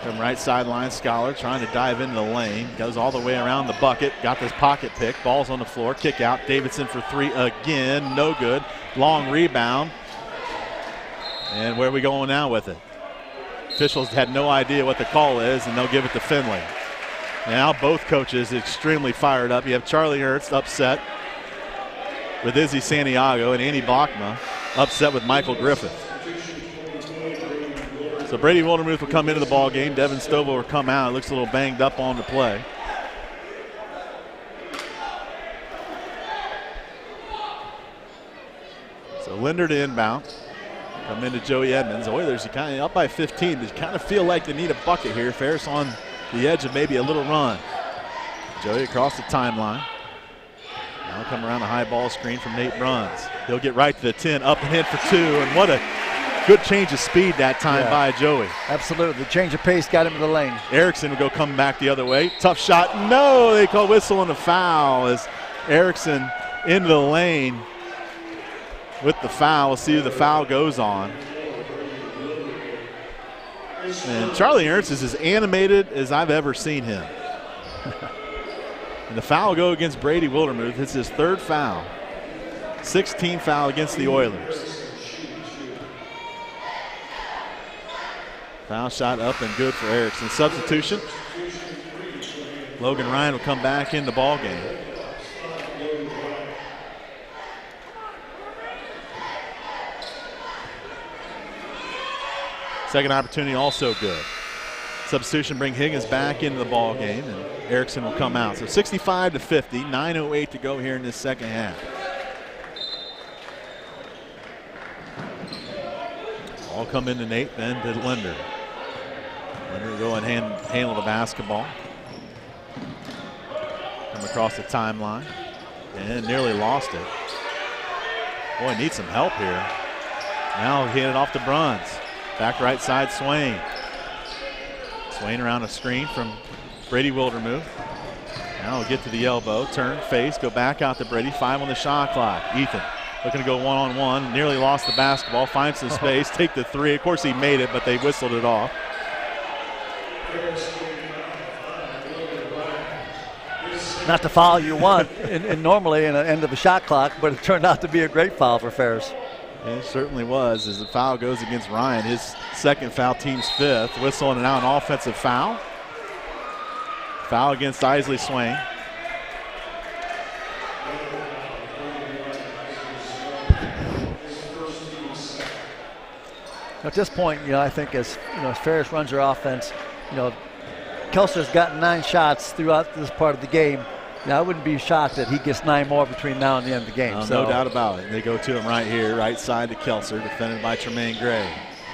From right sideline, Scholar trying to dive into the lane. Goes all the way around the bucket. Got this pocket pick. Ball's on the floor. Kick out. Davidson for three again. No good. Long rebound. And where are we going now with it? Officials had no idea what the call is, and they'll give it to Finley. Now both coaches extremely fired up. You have Charlie Ernst upset with Izzy Santiago, and Andy Bachma upset with Michael Griffith. So Brady Wildermuth will come into the ball game. Devin Stovall will come out. Looks a little banged up on the play. Linder to inbound. Come into Joey Edmonds. Oilers, you kind of up by 15. They kind of feel like they need a bucket here. Ferris on the edge of maybe a little run. Joey across the timeline. Now come around the high ball screen from Nate Bruns. He'll get right to the 10, up and in for 2, and what a good change of speed that time by Joey. Absolutely. The change of pace got him in the lane. Erickson will go come back the other way. Tough shot. No, they call whistle and a foul as Erickson into the lane with the foul. We'll see who the foul goes on. And Charlie Ernst is as animated as I've ever seen him. And the foul will go against Brady Wildermuth. It's his 3rd foul. 16th foul against the Oilers. Foul shot up and good for Erickson. Substitution. Logan Ryan will come back in the ball game. Second opportunity also good. Substitution bring Higgins back into the ball game, and Erickson will come out. So 65-50, 9:08 to go here in this second half. All come into Nate, then to Linder. Linder will go and handle the basketball. Come across the timeline and nearly lost it. Boy, needs some help here. Now he handed off to Bruns. Back right side, Swain. Swain around a screen from Brady Wildermuth. Now we'll get to the elbow, turn, face, go back out to Brady. 5 on the shot clock. Ethan looking to go one-on-one, nearly lost the basketball, finds some space, take the 3. Of course he made it, but they whistled it off. Not the foul you want in normally in the end of a shot clock, but it turned out to be a great foul for Ferris. It certainly was, as the foul goes against Ryan, his 2nd foul, team's 5th. Whistle and now an offensive foul. Foul against Isley Swain. At this point, I think as Ferris runs their offense, Kelser's gotten 9 shots throughout this part of the game. Now, I wouldn't be shocked that he gets 9 more between now and the end of the game. No doubt about it. They go to him right here, right side to Kelser, defended by Tremaine Gray.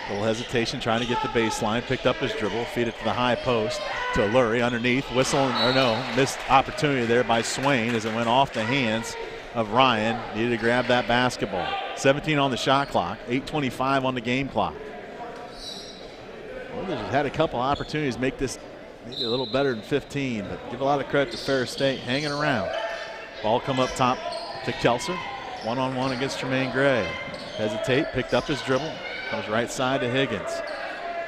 A little hesitation, trying to get the baseline, picked up his dribble, feed it to the high post to Lurie underneath, missed opportunity there by Swain as it went off the hands of Ryan. Needed to grab that basketball. 17 on the shot clock, 8:25 on the game clock. Well, they've had a couple opportunities to make this maybe a little better than 15, but give a lot of credit to Ferris State hanging around. Ball come up top to Kelser. One-on-one against Tremaine Gray. Hesitate, picked up his dribble. Comes right side to Higgins.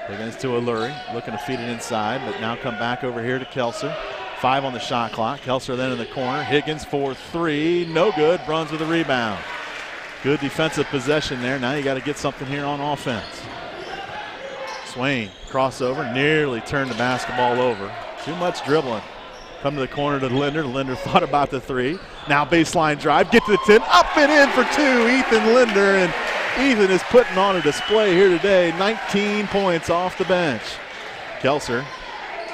Higgins to Lurie, looking to feed it inside, but now come back over here to Kelser. 5 on the shot clock. Kelser then in the corner. Higgins for 3, no good. Bruns with a rebound. Good defensive possession there. Now you got to get something here on offense. Swain, crossover, nearly turned the basketball over. Too much dribbling. Come to the corner to Linder. Linder thought about the 3. Now baseline drive, get to the 10, up and in for 2. Ethan Linder, and Ethan is putting on a display here today. 19 points off the bench. Kelser,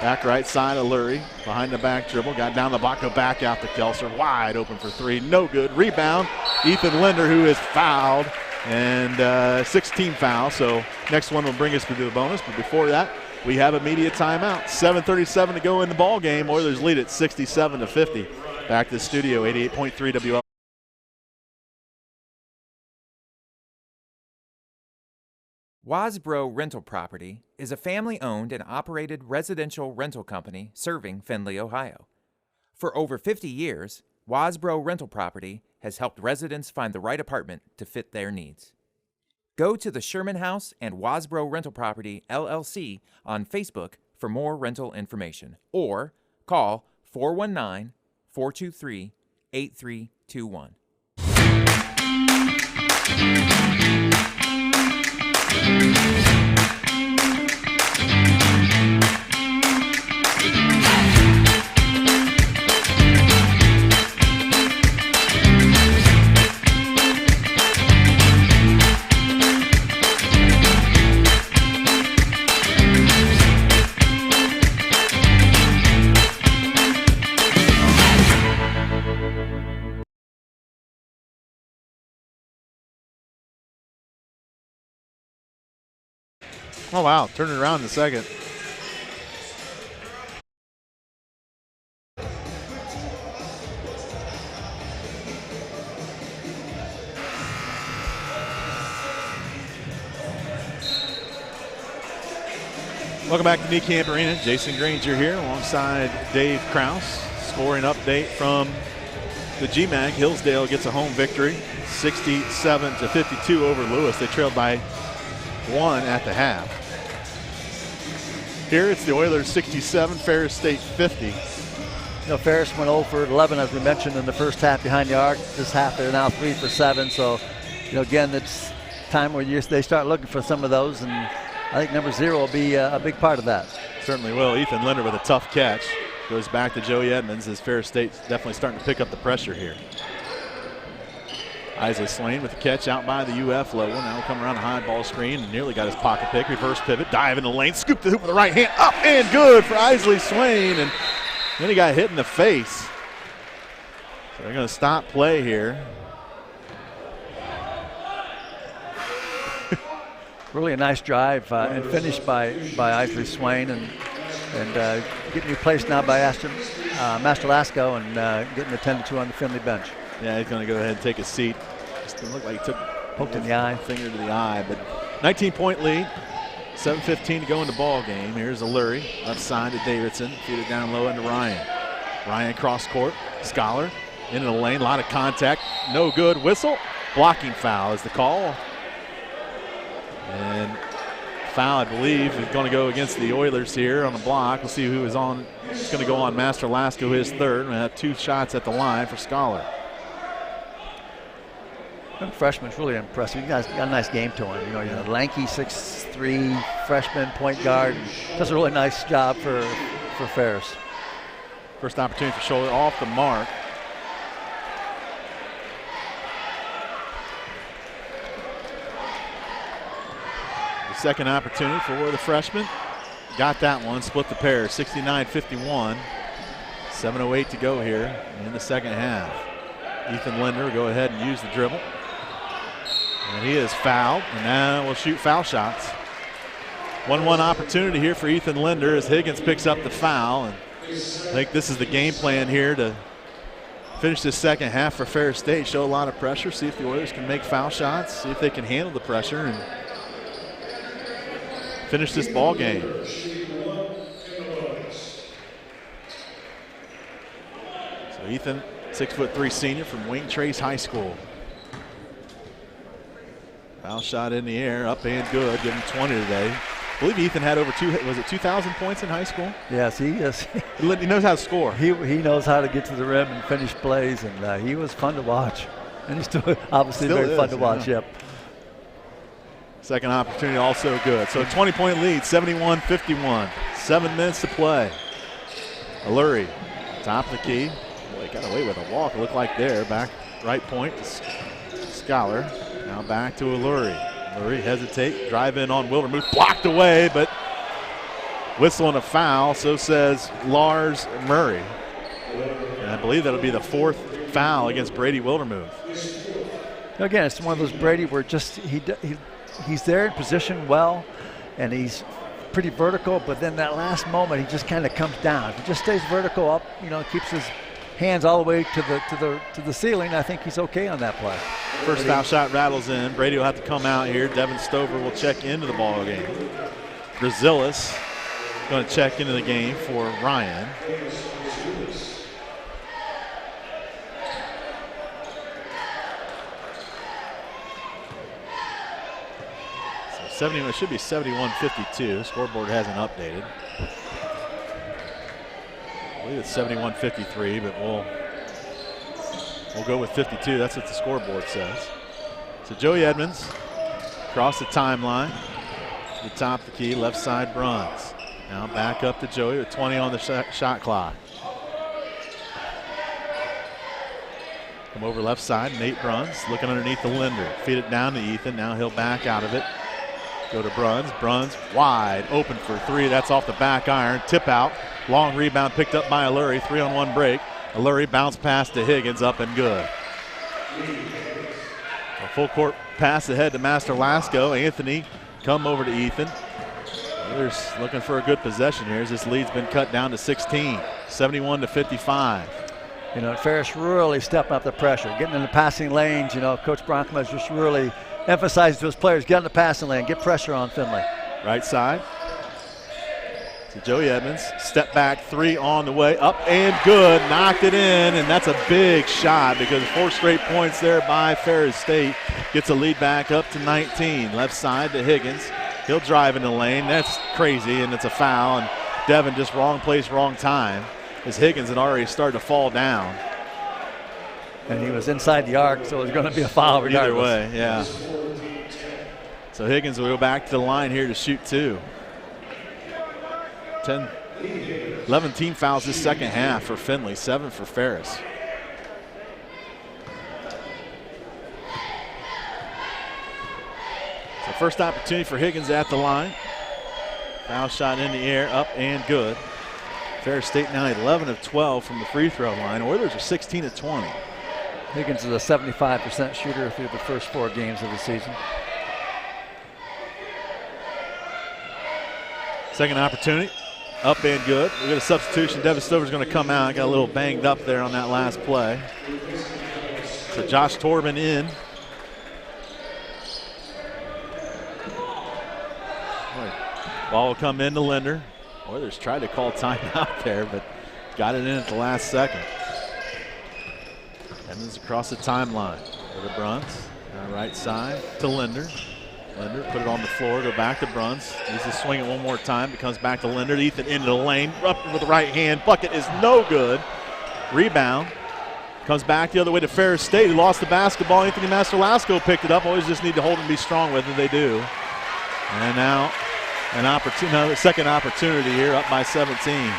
back right side of Lurie, behind the back dribble, got down the block, go back out to Kelser, wide open for 3, no good. Rebound, Ethan Linder, who is fouled, and 16 foul. So next one will bring us to the bonus, but before that, we have a media timeout. 7:37 to go in the ball game. Oilers lead it 67-50. Back to the studio, 88.3 WL. Wasbro Rental Property is a family-owned and operated residential rental company serving Findlay, Ohio. For over 50 years, Wasbro Rental Property has helped residents find the right apartment to fit their needs. Go to the Sherman House and Wasbro Rental Property, LLC on Facebook for more rental information, or call 419-423-8321. Oh, wow. Turned it around in the second. Welcome back to Niekamp Arena. Jason Granger here alongside Dave Kraus. Scoring update from the GMAC. Hillsdale gets a home victory, 67-52 over Lewis. They trailed by 1 at the half. Here it's the Oilers 67, Ferris State 50. You know, Ferris went 0 for 11, as we mentioned, in the first half behind the arc. This half they're now 3 for 7. So, you know, again, it's time where they start looking for some of those, and I think number 0 will be a big part of that. Certainly will. Ethan Linder with a tough catch. Goes back to Joey Edmonds as Ferris State's definitely starting to pick up the pressure here. Isley Swain with the catch out by the UF logo. Now come around the high ball screen and nearly got his pocket pick. Reverse pivot, dive in the lane, scoop the hoop with the right hand, up and good for Isley Swain. And then he got hit in the face. So they're going to stop play here. Really a nice drive and finish by Isley Swain, and getting replaced now by Master Lasco, and getting attended to on the Finley bench. Yeah, he's going to go ahead and take a seat. Just didn't look like he took poked in the eye, finger to the eye. But 19-point lead, 7:15 to go in the ball game. Here's a Lurie, left side to Davidson, feed it down low into Ryan. Ryan cross court, Scholar into the lane, a lot of contact, no good. Whistle, blocking foul is the call. And foul, I believe, is going to go against the Oilers here on the block. We'll see who is on. It's going to go on Master Lasco, his third. We have 2 shots at the line for Scholar. The freshman's really impressive. You guys got a nice game to him. You know, he's a lanky 6'3" freshman point guard. Does a really nice job for Ferris. First opportunity for Scholar off the mark. Second opportunity for the freshman. Got that one, split the pair, 69-51. 7:08 to go here in the second half. Ethan Linder will go ahead and use the dribble. And he is fouled, and now we'll shoot foul shots. 1-1 opportunity here for Ethan Linder as Higgins picks up the foul. And I think this is the game plan here to finish this second half for Ferris State. Show a lot of pressure, see if the Oilers can make foul shots, see if they can handle the pressure, and finish this ball game. So Ethan, 6'3" senior from Wayne Trace High School. Foul shot in the air, up and good, give him 20 today. I believe Ethan had over 2,000 points in high school? Yes, he is. He knows how to score. He knows how to get to the rim and finish plays, and he was fun to watch. And he's still obviously very fun to watch, yep. Second opportunity also good. So a 20-point lead, 71-51. 7 minutes to play. Lurie, top of the key. Boy, got away with a walk, it looked like there. Back right point to Scholar. Now back to Lurie. Lurie hesitate, drive in on Wildermuth, blocked away, but whistle and a foul, so says Lars Murray. And I believe that'll be the 4th foul against Brady Wildermuth. Again, it's one of those Brady where just he's there in position well, and he's pretty vertical, but then that last moment he just kind of comes down. If he just stays vertical up, you know, keeps his hands all the way to the ceiling, I think he's okay on that play. First foul shot rattles in. Brady will have to come out here. Devin Stover will check into the ball game. Brazilis going to check into the game for Ryan. It should be 71-52. Scoreboard hasn't updated. I believe it's 71-53, but we'll go with 52. That's what the scoreboard says. So Joey Edmonds across the timeline to the top of the key, left side Bruns. Now back up to Joey with 20 on the shot clock. Come over left side, Nate Bruns looking underneath the Linder. Feed it down to Ethan. Now he'll back out of it. Go to Bruns. Bruns wide open for 3. That's off the back iron. Tip out. Long rebound picked up by Lurie. 3-on-1 break. Lurie bounce pass to Higgins, up and good. A full court pass ahead to Master Lasco. Anthony come over to Ethan. Oilers looking for a good possession here as this lead's been cut down to 16, 71-55. You know, Ferris really stepping up the pressure, getting in the passing lanes. You know, Coach Bronkman just really emphasizing to his players, get in the passing lane, get pressure on Finley. Right side to Joey Edmonds. Step back three on the way, up and good. Knocked it in, and that's a big shot because 4 straight points there by Ferris State. Gets a lead back up to 19. Left side to Higgins. He'll drive in the lane. That's crazy, and it's a foul. And Devin just wrong place, wrong time, as Higgins had already started to fall down. And he was inside the arc, so it was going to be a foul regardless. Either way, yeah. So Higgins will go back to the line here to shoot 2. 11 team fouls this second half for Finley, 7 for Ferris. So first opportunity for Higgins at the line. Foul shot in the air, up and good. Ferris State now 11 of 12 from the free throw line. Oilers are 16 of 20. Higgins is a 75% shooter through the first 4 games of the season. Second opportunity, up and good. We got a substitution. Devin Stover's going to come out. Got a little banged up there on that last play. So Josh Torben in. Ball will come in to Linder. Oilers tried to call timeout there, but got it in at the last second. Edmonds across the timeline for the Bruns. Right side to Linder. Linder put it on the floor, go back to Bruns. Needs to swing it one more time. It comes back to Linder. Ethan into the lane. Up with the right hand. Bucket is no good. Rebound. Comes back the other way to Ferris State, who lost the basketball. Anthony Masterlasco picked it up. Always just need to hold and be strong with it. They do. And now a second opportunity here, up by 17.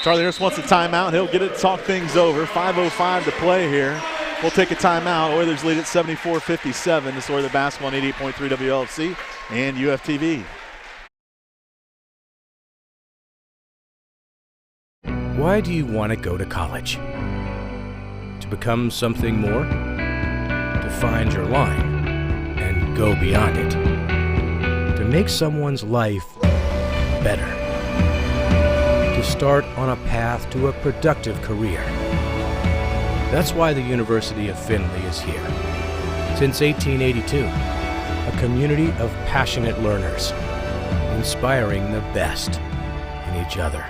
Charlie Nurse wants a timeout. He'll get it, talk things over. 5:05 to play here. We'll take a timeout. Oilers lead at 74-57. This is Oilers basketball on 88.3 WLFC and UFTV. Why do you want to go to college? To become something more? To find your line and go beyond it? To make someone's life better? To start on a path to a productive career? That's why the University of Findlay is here. Since 1882, a community of passionate learners, inspiring the best in each other.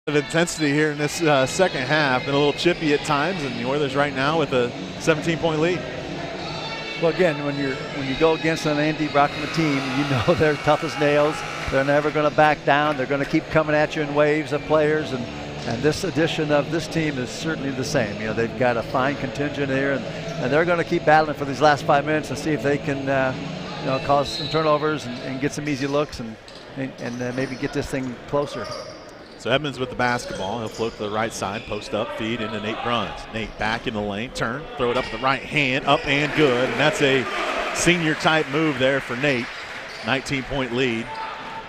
Of intensity here in this second half. Been a little chippy at times, and the Oilers right now with a 17-point lead. Well, again, when you go against an Andy Brockman team, you know they're tough as nails. They're never going to back down. They're going to keep coming at you in waves of players, and this edition of this team is certainly the same. You know, they've got a fine contingent here, and they're going to keep battling for these last 5 minutes and see if they can, cause some turnovers and get some easy looks and maybe get this thing closer. So Edmonds with the basketball. He'll float to the right side, post up, feed into Nate Bruns. Nate back in the lane, turn, throw it up the right hand, up and good. And that's a senior type move there for Nate. 19-point lead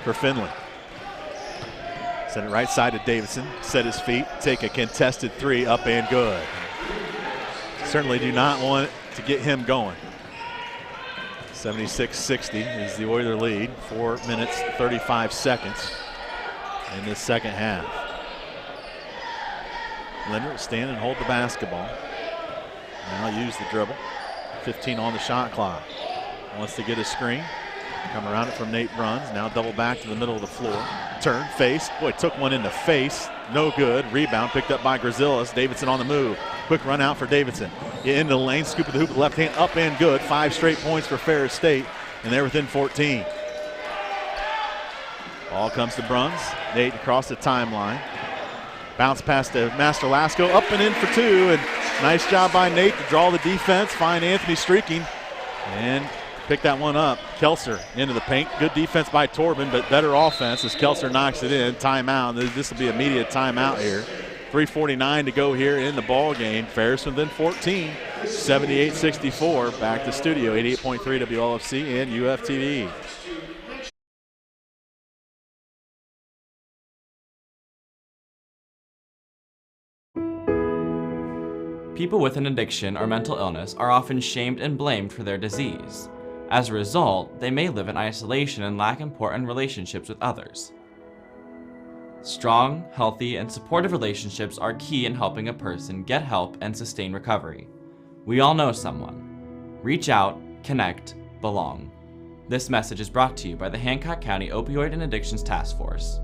for Finley. Send it right side to Davidson, set his feet, take a contested 3, up and good. Certainly do not want to get him going. 76-60 is the Oiler lead, 4 minutes, 35 seconds. In this second half. Linder will stand and hold the basketball. Now use the dribble. 15 on the shot clock. Wants to get a screen. Come around it from Nate Bruns. Now double back to the middle of the floor. Turn, face. Boy, took one in the face. No good. Rebound picked up by Grazillas. Davidson on the move. Quick run out for Davidson. Into the lane. Scoop of the hoop with the left hand. Up and good. 5 straight points for Ferris State. And they're within 14. Ball comes to Bruns. Nate across the timeline. Bounce pass to Master Lasco, up and in for two, and nice job by Nate to draw the defense, find Anthony streaking, and pick that one up. Kelser into the paint. Good defense by Torben, but better offense as Kelser knocks it in. Timeout. This will be immediate timeout here. 3:49 to go here in the ball game. Ferris within 14, 78-64. Back to studio, 88.3 WLFC and UFTV. People with an addiction or mental illness are often shamed and blamed for their disease. As a result, they may live in isolation and lack important relationships with others. Strong, healthy, and supportive relationships are key in helping a person get help and sustain recovery. We all know someone. Reach out, connect, belong. This message is brought to you by the Hancock County Opioid and Addictions Task Force.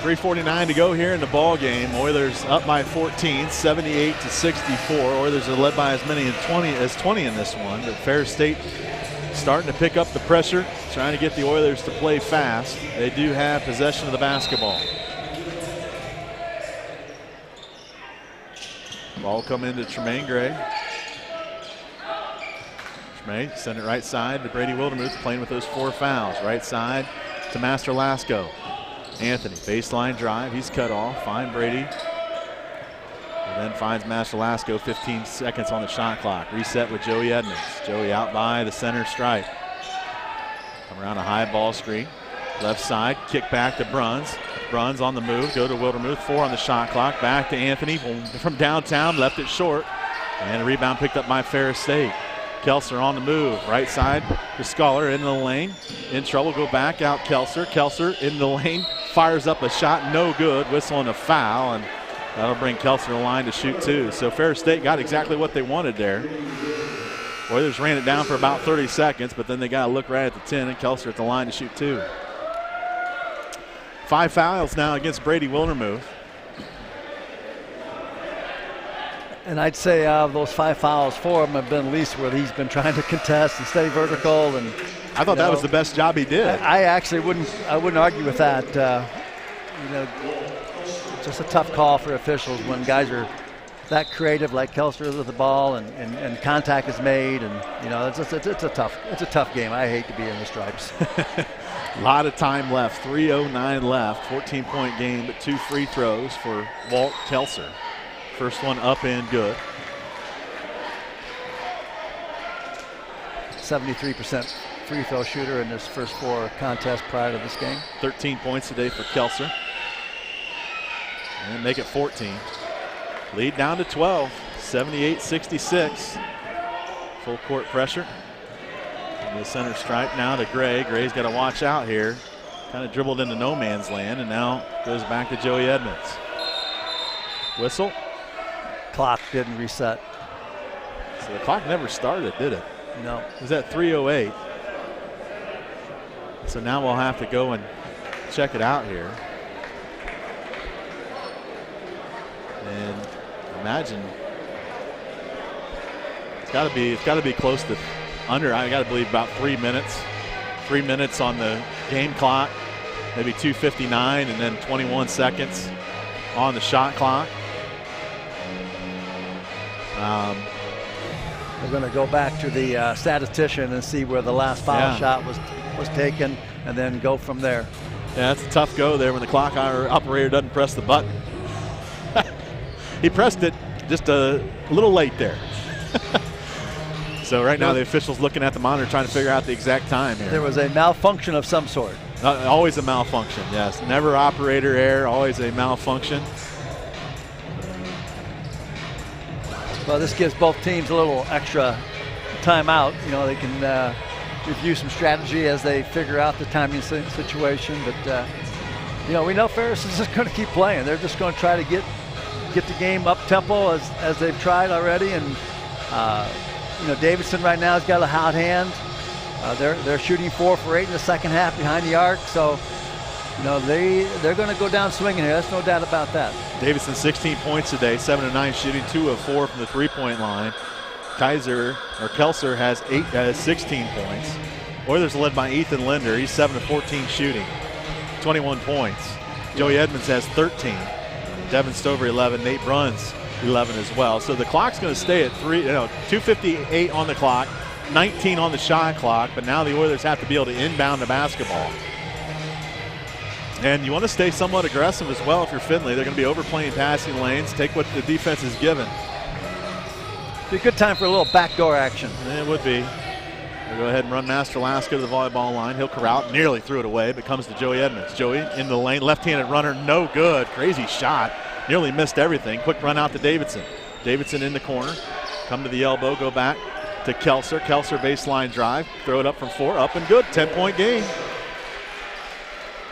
.349 to go here in the ball game. Oilers up by 14, 78-64. Oilers are led by as many as 20 in this one, but Ferris State starting to pick up the pressure, trying to get the Oilers to play fast. They do have possession of the basketball. Ball come into Tremaine Gray. Tremaine send it right side to Brady Wildermuth, playing with those 4 fouls. Right side to Master Lasco. Anthony, baseline drive, he's cut off, find Brady. And then finds Master Lasco, 15 seconds on the shot clock. Reset with Joey Edmonds. Joey out by the center stripe. Come around a high ball screen. Left side, kick back to Bruns. Bruns on the move, go to Wildermuth, 4 on the shot clock. Back to Anthony from downtown, left it short. And a rebound picked up by Ferris State. Kelser on the move, right side to Scholar in the lane. In trouble, go back out Kelser. Kelser in the lane, fires up a shot, no good, whistling a foul, and that'll bring Kelser to the line to shoot 2. So Ferris State got exactly what they wanted there. Oilers ran it down for about 30 seconds, but then they got to look right at the 10, and Kelser at the line to shoot 2. 5 fouls now against Brady Wildermuth. And I'd say out of those 5 fouls, 4 of them have been at least where he's been trying to contest and stay vertical. And I thought that was the best job he did. I actually wouldn't argue with that. Just a tough call for officials when guys are that creative like Kelser is with the ball and contact is made, and it's a tough game. I hate to be in the stripes. A lot of time left, 3:09 left, 14-point game, but 2 free throws for Walt Kelser. First one up and good. 73% free throw shooter in his first 4 contests prior to this game. 13 points today for Kelser. And make it 14. Lead down to 12, 78-66. Full court pressure. And the center stripe now to Gray. Gray's got to watch out here. Kind of dribbled into no man's land and now goes back to Joey Edmonds. Whistle. Clock didn't reset. So the clock never started, did it? No. It was at 3:08. So now we'll have to go and check it out here. And imagine it's got to be close to under. I got to believe about 3 minutes. 3 minutes on the game clock, maybe 2:59, and then 21 seconds on the shot clock. We're going to go back to the statistician and see where the last foul shot was taken, and then go from there. Yeah, that's a tough go there when the clock operator doesn't press the button. He pressed it just a little late there. So right now the official's looking at the monitor trying to figure out the exact time here. There was a malfunction of some sort. Always a malfunction, yes. Never operator error, always a malfunction. Well, this gives both teams a little extra timeout. You know, they can review some strategy as they figure out the timing situation. But, you know, we know Ferris is just going to keep playing. They're just going to try to get the game up tempo as they've tried already. And, you know, Davidson right now has got a hot hand. They're shooting 4 for 8 in the second half behind the arc. So, you know, they're going to go down swinging here. There's no doubt about that. Davidson 16 points today, 7 of 9 shooting, 2 of 4 from the three-point line. Kelser has 16 points. Oilers led by Ethan Linder. He's 7 of 14 shooting, 21 points. Joey Edmonds has 13. Devin Stover 11. Nate Bruns 11 as well. So the clock's going to stay at 2:58 on the clock, 19 on the shot clock. But now the Oilers have to be able to inbound the basketball. And you want to stay somewhat aggressive as well if you're Findlay. They're going to be overplaying passing lanes. Take what the defense is given. Be a good time for a little backdoor action. It would be. We'll go ahead and run Master Laska to the volleyball line. He'll corral, nearly threw it away, but comes to Joey Edmonds. Joey in the lane, left-handed runner, no good. Crazy shot. Nearly missed everything. Quick run out to Davidson. Davidson in the corner. Come to the elbow, go back to Kelser. Kelser baseline drive. Throw it up from 4, up and good. 10-point game.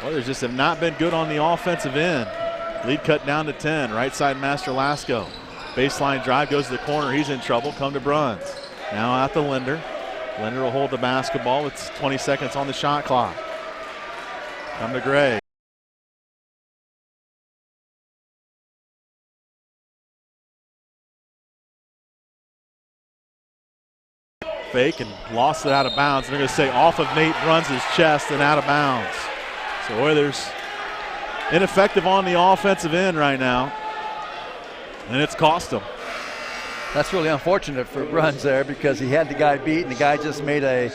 Oilers just have not been good on the offensive end. Lead cut down to 10. Right side Master Lasko. Baseline drive goes to the corner. He's in trouble. Come to Bruns. Now out to Linder. Linder will hold the basketball. It's 20 seconds on the shot clock. Come to Gray. Fake and lost it out of bounds. They're going to say off of Nate Bruns' chest and out of bounds. So Oilers ineffective on the offensive end right now. And it's cost them. That's really unfortunate for Bruns there because he had the guy beat and the guy just made a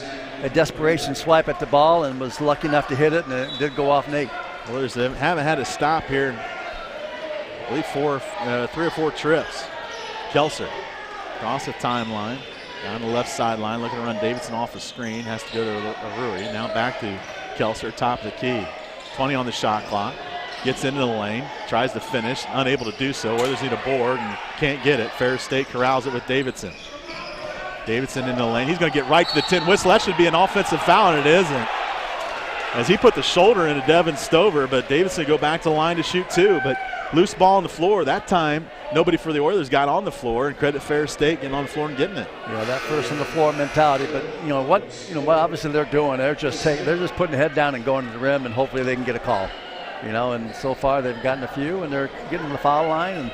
desperation swipe at the ball and was lucky enough to hit it, and it did go off Nate. Oilers haven't had a stop here in, I believe, 3 or 4 trips. Kelser across the timeline, down the left sideline, looking to run Davidson off the screen, has to go to Aruri. Now back to Kelser, top of the key. 20 on the shot clock. Gets into the lane, tries to finish, unable to do so. Oilers need a board and can't get it. Ferris State corrals it with Davidson. Davidson in the lane. He's going to get right to the 10 whistle. That should be an offensive foul, and it isn't. As he put the shoulder into Devin Stover, but Davidson go back to the line to shoot 2. But loose ball on the floor. That time, nobody for the Oilers got on the floor, and credit Ferris State getting on the floor and getting it. Yeah, that first on the floor mentality. But what obviously they're doing. They're just putting the head down and going to the rim, and hopefully they can get a call. And so far they've gotten a few, and they're getting to the foul line and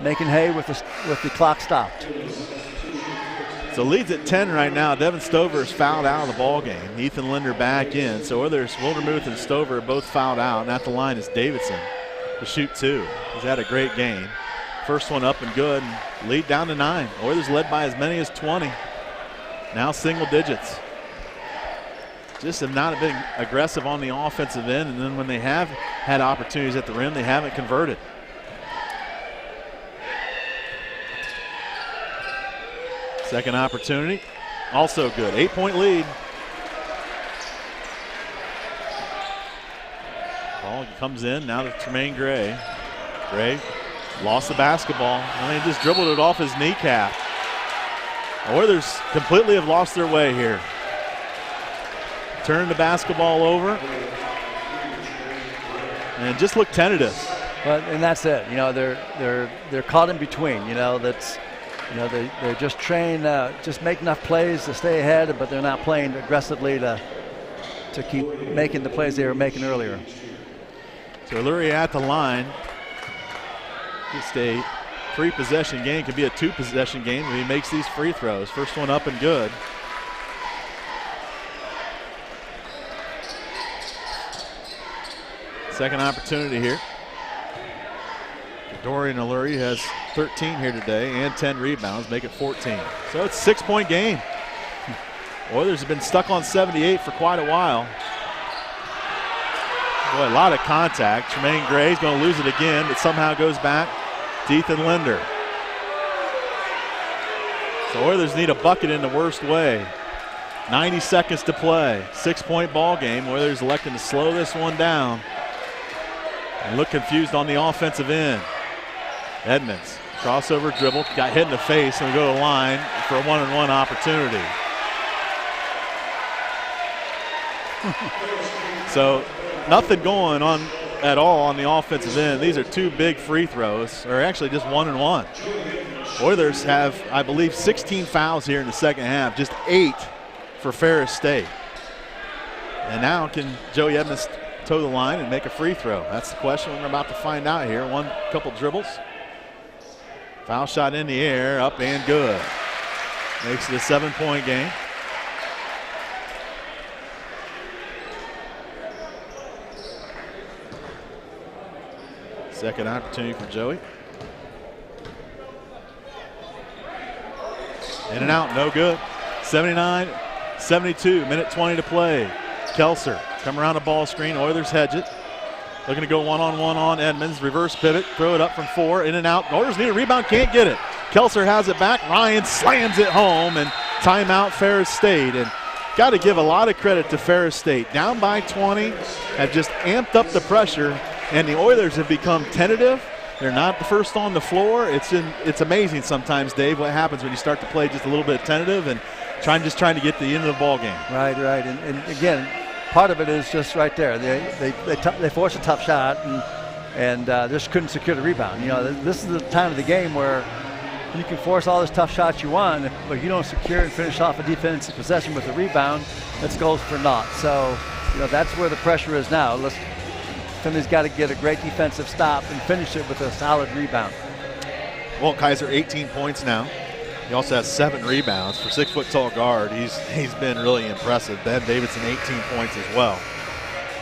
making hay with the clock stopped. So leads at 10 right now. Devin Stover is fouled out of the ball game. Ethan Linder back in. So Oilers, Wildermuth and Stover are both fouled out, and at the line is Davidson to shoot 2. He's had a great game. First one up and good. And lead down to 9. Oilers led by as many as 20. Now single digits. Just have not been aggressive on the offensive end, and then when they have had opportunities at the rim, they haven't converted. Second opportunity, also good. 8-point lead. Ball comes in now to Tremaine Gray. Gray lost the basketball, and he just dribbled it off his kneecap. The Oilers completely have lost their way here. Turn the basketball over and just look tentative. And that's it. They're caught in between. They're just trying just make enough plays to stay ahead, but they're not playing aggressively to keep making the plays they were making earlier. So Lurie at the line. Just a 3-possession game, could be a 2-possession game if he makes these free throws. First one up and good. Second opportunity here. Dorian Alluri has 13 here today and 10 rebounds, make it 14. So it's a 6-point game. Oilers have been stuck on 78 for quite a while. Boy, a lot of contact. Tremaine Gray's going to lose it again, but somehow goes back to Ethan Linder. So Oilers need a bucket in the worst way. 90 seconds to play. 6-point ball game. Oilers electing to slow this one down and look confused on the offensive end. Edmonds Crossover dribble, got hit in the face, and we go to the line for a 1-on-1 opportunity. So nothing going on at all on the offensive end. These are 2 big free throws, or actually just 1-on-1. Oilers have, I believe, 16 fouls here in the second half, just 8 for Ferris State. And now can Joey Edmonds toe the line and make a free throw? That's the question we're about to find out here. Couple dribbles. Foul shot in the air, up and good. Makes it a 7-point game. Second opportunity for Joey. In and out, no good. 79-72, minute 20 to play. Kelser come around the ball screen. Oilers hedge it. Looking to go one-on-one on Edmonds. Reverse pivot, throw it up from 4, in and out. Oilers need a rebound, can't get it. Kelser has it back. Ryan slams it home, and timeout Ferris State. And got to give a lot of credit to Ferris State. Down by 20, have just amped up the pressure, and the Oilers have become tentative. They're not the first on the floor. It's amazing sometimes, Dave, what happens when you start to play just a little bit tentative and trying to get the end of the ball game. Right. And again, part of it is just right there. They force a tough shot and just couldn't secure the rebound. You know, this is the time of the game where you can force all those tough shots you want, but you don't secure and finish off a defensive possession with a rebound, it goes for naught. So, you know, that's where the pressure is now. Finley's got to get a great defensive stop and finish it with a solid rebound. Walt Kaiser, 18 points now. He also has 7 rebounds. For 6-foot-tall guard, he's been really impressive. Ben Davidson, 18 points as well.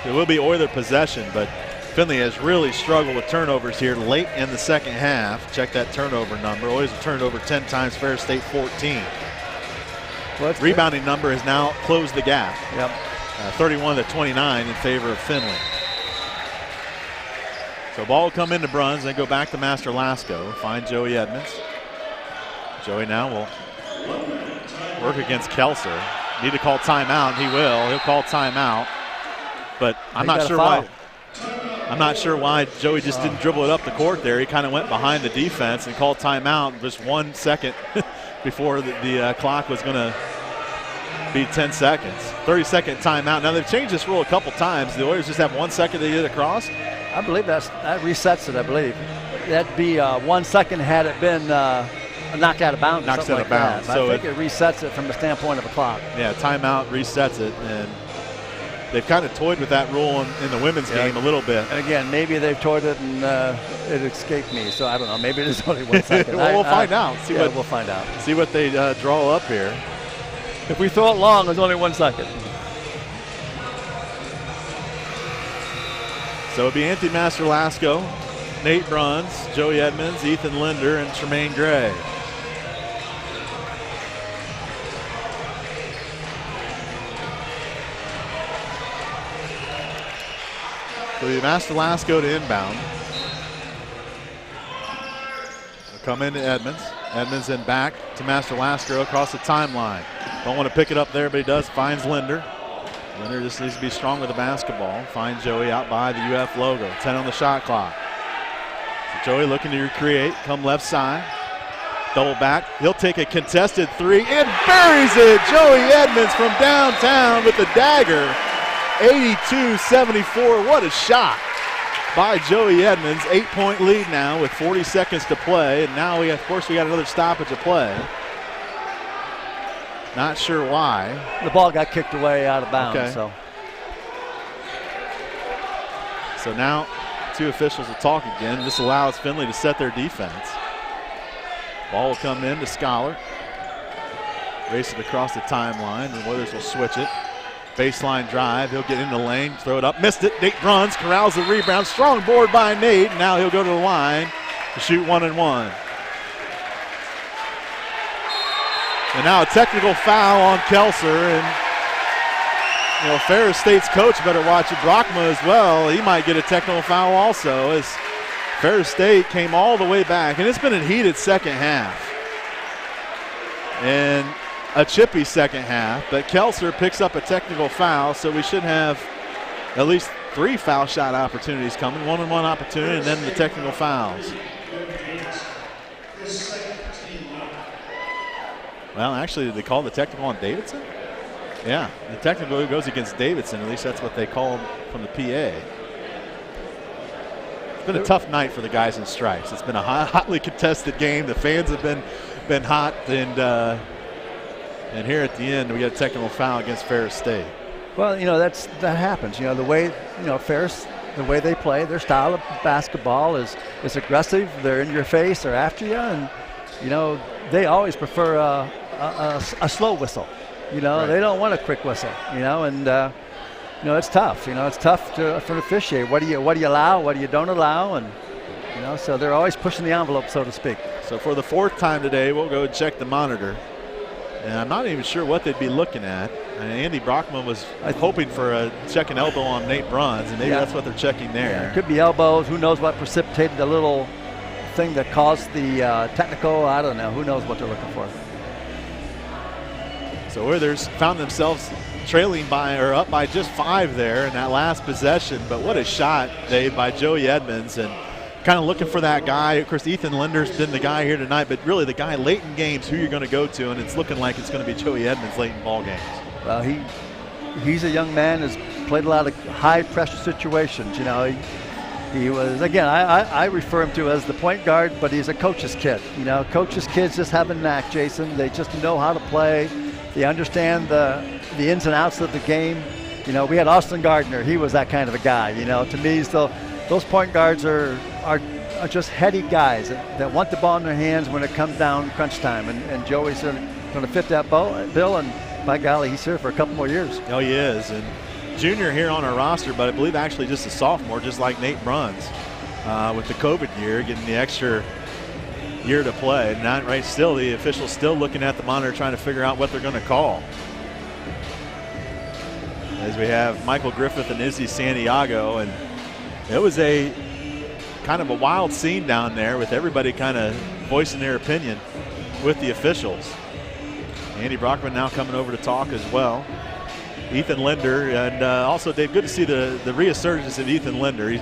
It will be Oiler possession, but Finley has really struggled with turnovers here late in the second half. Check that turnover number. Oilers have turned over 10 times, Ferris State 14. Rebounding number has now closed the gap. Yep. 31-29 in favor of Finley. So ball will come into Bruns, then go back to Master Lasco. Find Joey Edmonds. Joey now will work against Kelser. Need to call timeout. He will. He'll call timeout. But I'm not sure why Joey just didn't dribble it up the court there. He kind of went behind the defense and called timeout just 1 second before the clock was going to be 10 seconds. 30-second timeout. Now they've changed this rule a couple times. The Oilers just have 1 second to get it across. I believe that resets it, I believe. That'd be 1 second had it been knocked out of bounds. Knocked out of bounds. So I think it resets it from the standpoint of a clock. Yeah, timeout resets it, and they've kind of toyed with that rule in the women's game a little bit. And again, maybe they've toyed it and it escaped me. So I don't know. Maybe it is only 1 second. Well, we'll find out. We'll find out. See what they draw up here. If we throw it long, it's only 1 second. So it'll be Anthony Master-Lasco, Nate Bruns, Joey Edmonds, Ethan Linder, and Tremaine Gray. So it'll be Master-Lasco to inbound. We'll come into Edmonds. Edmonds then back to Master-Lasco across the timeline. Don't want to pick it up there, but he does. Finds Linder. Linder just needs to be strong with the basketball. Find Joey out by the UF logo. 10 on the shot clock. So Joey looking to recreate. Come left side. Double back. He'll take a contested 3 and buries it. Joey Edmonds from downtown with the dagger. 82-74. What a shot by Joey Edmonds. 8-point lead now with 40 seconds to play. And now we got another stoppage of play. Not sure why. The ball got kicked away out of bounds. Okay. So now 2 officials will talk again. This allows Finley to set their defense. Ball will come in to Scholar. Race it across the timeline. The Oilers will switch it. Baseline drive. He'll get in the lane, throw it up. Missed it. Nate Bruns corrals the rebound. Strong board by Nate. Now he'll go to the line to shoot 1-and-1. And now a technical foul on Kelser, and Ferris State's coach better watch it. Brockma as well. He might get a technical foul also, as Ferris State came all the way back, and it's been a heated second half and a chippy second half. But Kelser picks up a technical foul, so we should have at least 3 foul shot opportunities coming. 1-on-1 opportunity, and then the technical fouls. Well, actually, did they call the technical on Davidson? Yeah, the technical goes against Davidson. At least that's what they called from the PA. It's been a tough night for the guys in stripes. It's been a hotly contested game. The fans have been hot, and here at the end, we got a technical foul against Ferris State. Well, that happens. The way Ferris, the way they play, their style of basketball is aggressive. They're in your face. They're after you, and they always prefer a slow whistle. Right. They don't want a quick whistle. And it's tough. It's tough to officiate. What do you allow? What do you don't allow? And so they're always pushing the envelope, so to speak. So for the 4th time today, we'll go and check the monitor. And I'm not even sure what they'd be looking at. Andy Brockman was hoping for a checking elbow on Nate Bruns, and maybe that's what they're checking there. Yeah, it could be elbows. Who knows what precipitated the little thing that caused the technical? I don't know. Who knows what they're looking for. So Oilers found themselves trailing up by just 5 there in that last possession. But what a shot, Dave, by Joey Edmonds, and kind of looking for that guy. Of course, Ethan Linder's been the guy here tonight, but really the guy late in games who you're going to go to, and it's looking like it's going to be Joey Edmonds late in ball games. Well, he's a young man, has played a lot of high-pressure situations. He was, again, I refer him to as the point guard, but he's a coach's kid. Coach's kids just have a knack, Jason. They just know how to play. They understand the ins and outs of the game. We had Austin Gardner. He was that kind of a guy. To me, those point guards are just heady guys that want the ball in their hands when it comes down crunch time. And Joey's going to fit that bill, and by golly, he's here for a couple more years. Oh, he is. And junior here on our roster, but I believe actually just a sophomore, just like Nate Bruns with the COVID year, getting the extra year to play. Not right. Still, the officials still looking at the monitor, trying to figure out what they're going to call. As we have Michael Griffith and Izzy Santiago, and it was a kind of a wild scene down there with everybody kind of voicing their opinion with the officials. Andy Brockman now coming over to talk as well. Ethan Linder, and also Dave, good to see the resurgence of Ethan Linder. He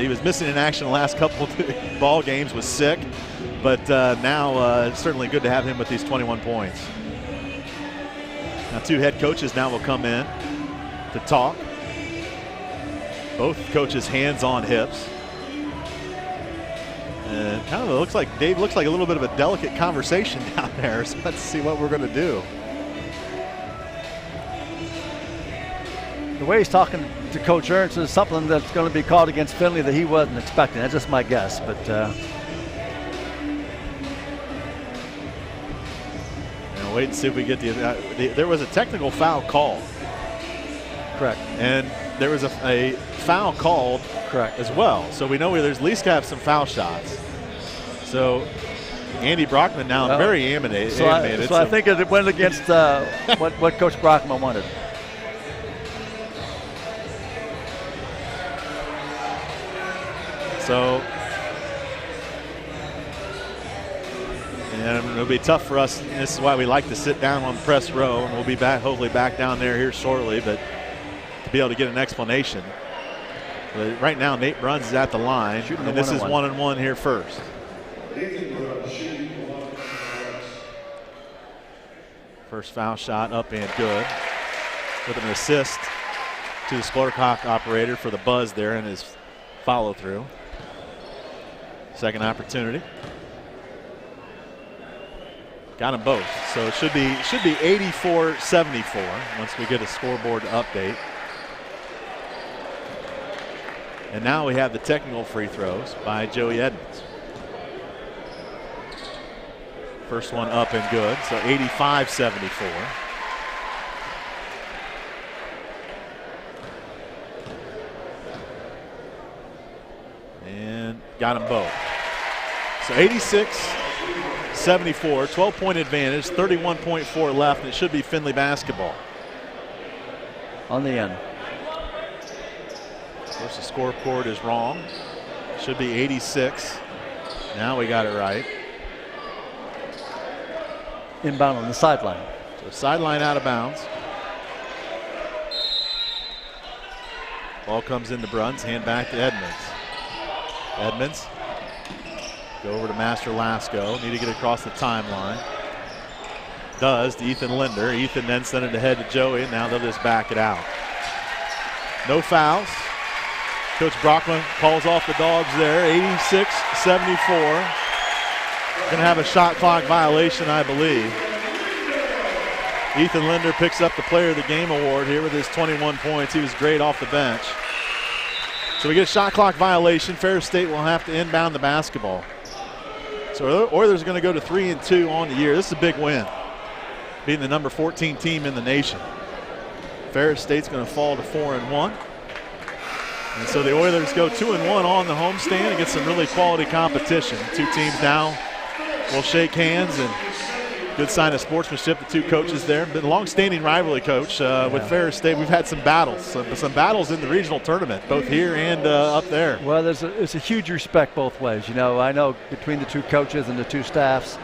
was missing in action the last couple of ball games, was sick, but now certainly good to have him with these 21 points. Now 2 head coaches now will come in to talk. Both coaches hands on hips. And kind of looks like a little bit of a delicate conversation down there. So let's see what we're going to do. The way he's talking to Coach Ernst is something that's going to be called against Finley that he wasn't expecting. That's just my guess. But wait and see if we get there was a technical foul called. Correct. And there was a foul called. Correct. As well. So we know there's at least have some foul shots. So Andy Brockman now very animated. So I think it went against what Coach Brockman wanted. So, and it'll be tough for us. This is why we like to sit down on the press row, and we'll be hopefully back down there here shortly, but to be able to get an explanation. But right now, Nate Bruns is at the line, and this is 1-on-1 here first. First foul shot up and good, with an assist to the Squirtcock operator for the buzz there and his follow through. Second opportunity. Got them both. So it should be 84-74 once we get a scoreboard update. And now we have the technical free throws by Joey Edmonds. First one up and good, so 85-74. And got them both. So 86-74, 12-point advantage, 31.4 left, and it should be Findlay basketball. On the end. Of course, the scoreboard is wrong. Should be 86. Now we got it right. Inbound on the sideline. So sideline out of bounds. Ball comes into Bruns, hand back to Edmonds. Edmonds Go over to Master Lasco. Need to get across the timeline. Does to Ethan Linder. Ethan then sent it ahead to Joey, and now they'll just back it out. No fouls. Coach Brockman calls off the Dogs there, 86-74. Going to have a shot clock violation, I believe. Ethan Linder picks up the Player of the Game award here with his 21 points. He was great off the bench. So we get a shot clock violation. Ferris State will have to inbound the basketball. So Oilers are going to go to 3-2 on the year. This is a big win, being the number 14 team in the nation. Ferris State's going to fall to 4-1. And so the Oilers go 2-1 on the homestand against some really quality competition. Two teams now will shake hands, and good sign of sportsmanship, the two coaches there. Been a long-standing rivalry, Coach. With Ferris State, we've had some battles in the regional tournament, both here and up there. Well, there's a huge respect both ways. You know, I know between the two coaches and the two staffs,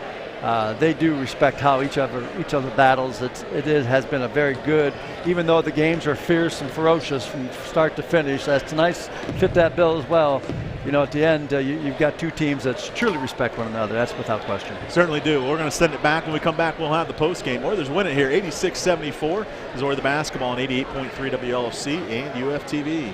they do respect how each other battles. It has been a very good, even though the games are fierce and ferocious from start to finish, as tonight's fit that bill as well. You know, at the end, you've got two teams that truly respect one another. That's without question. Certainly do. We're going to send it back. When we come back, we'll have the post game. Oilers win it here, 86-74. This is Oilers basketball on 88.3 WLFC and UFTV.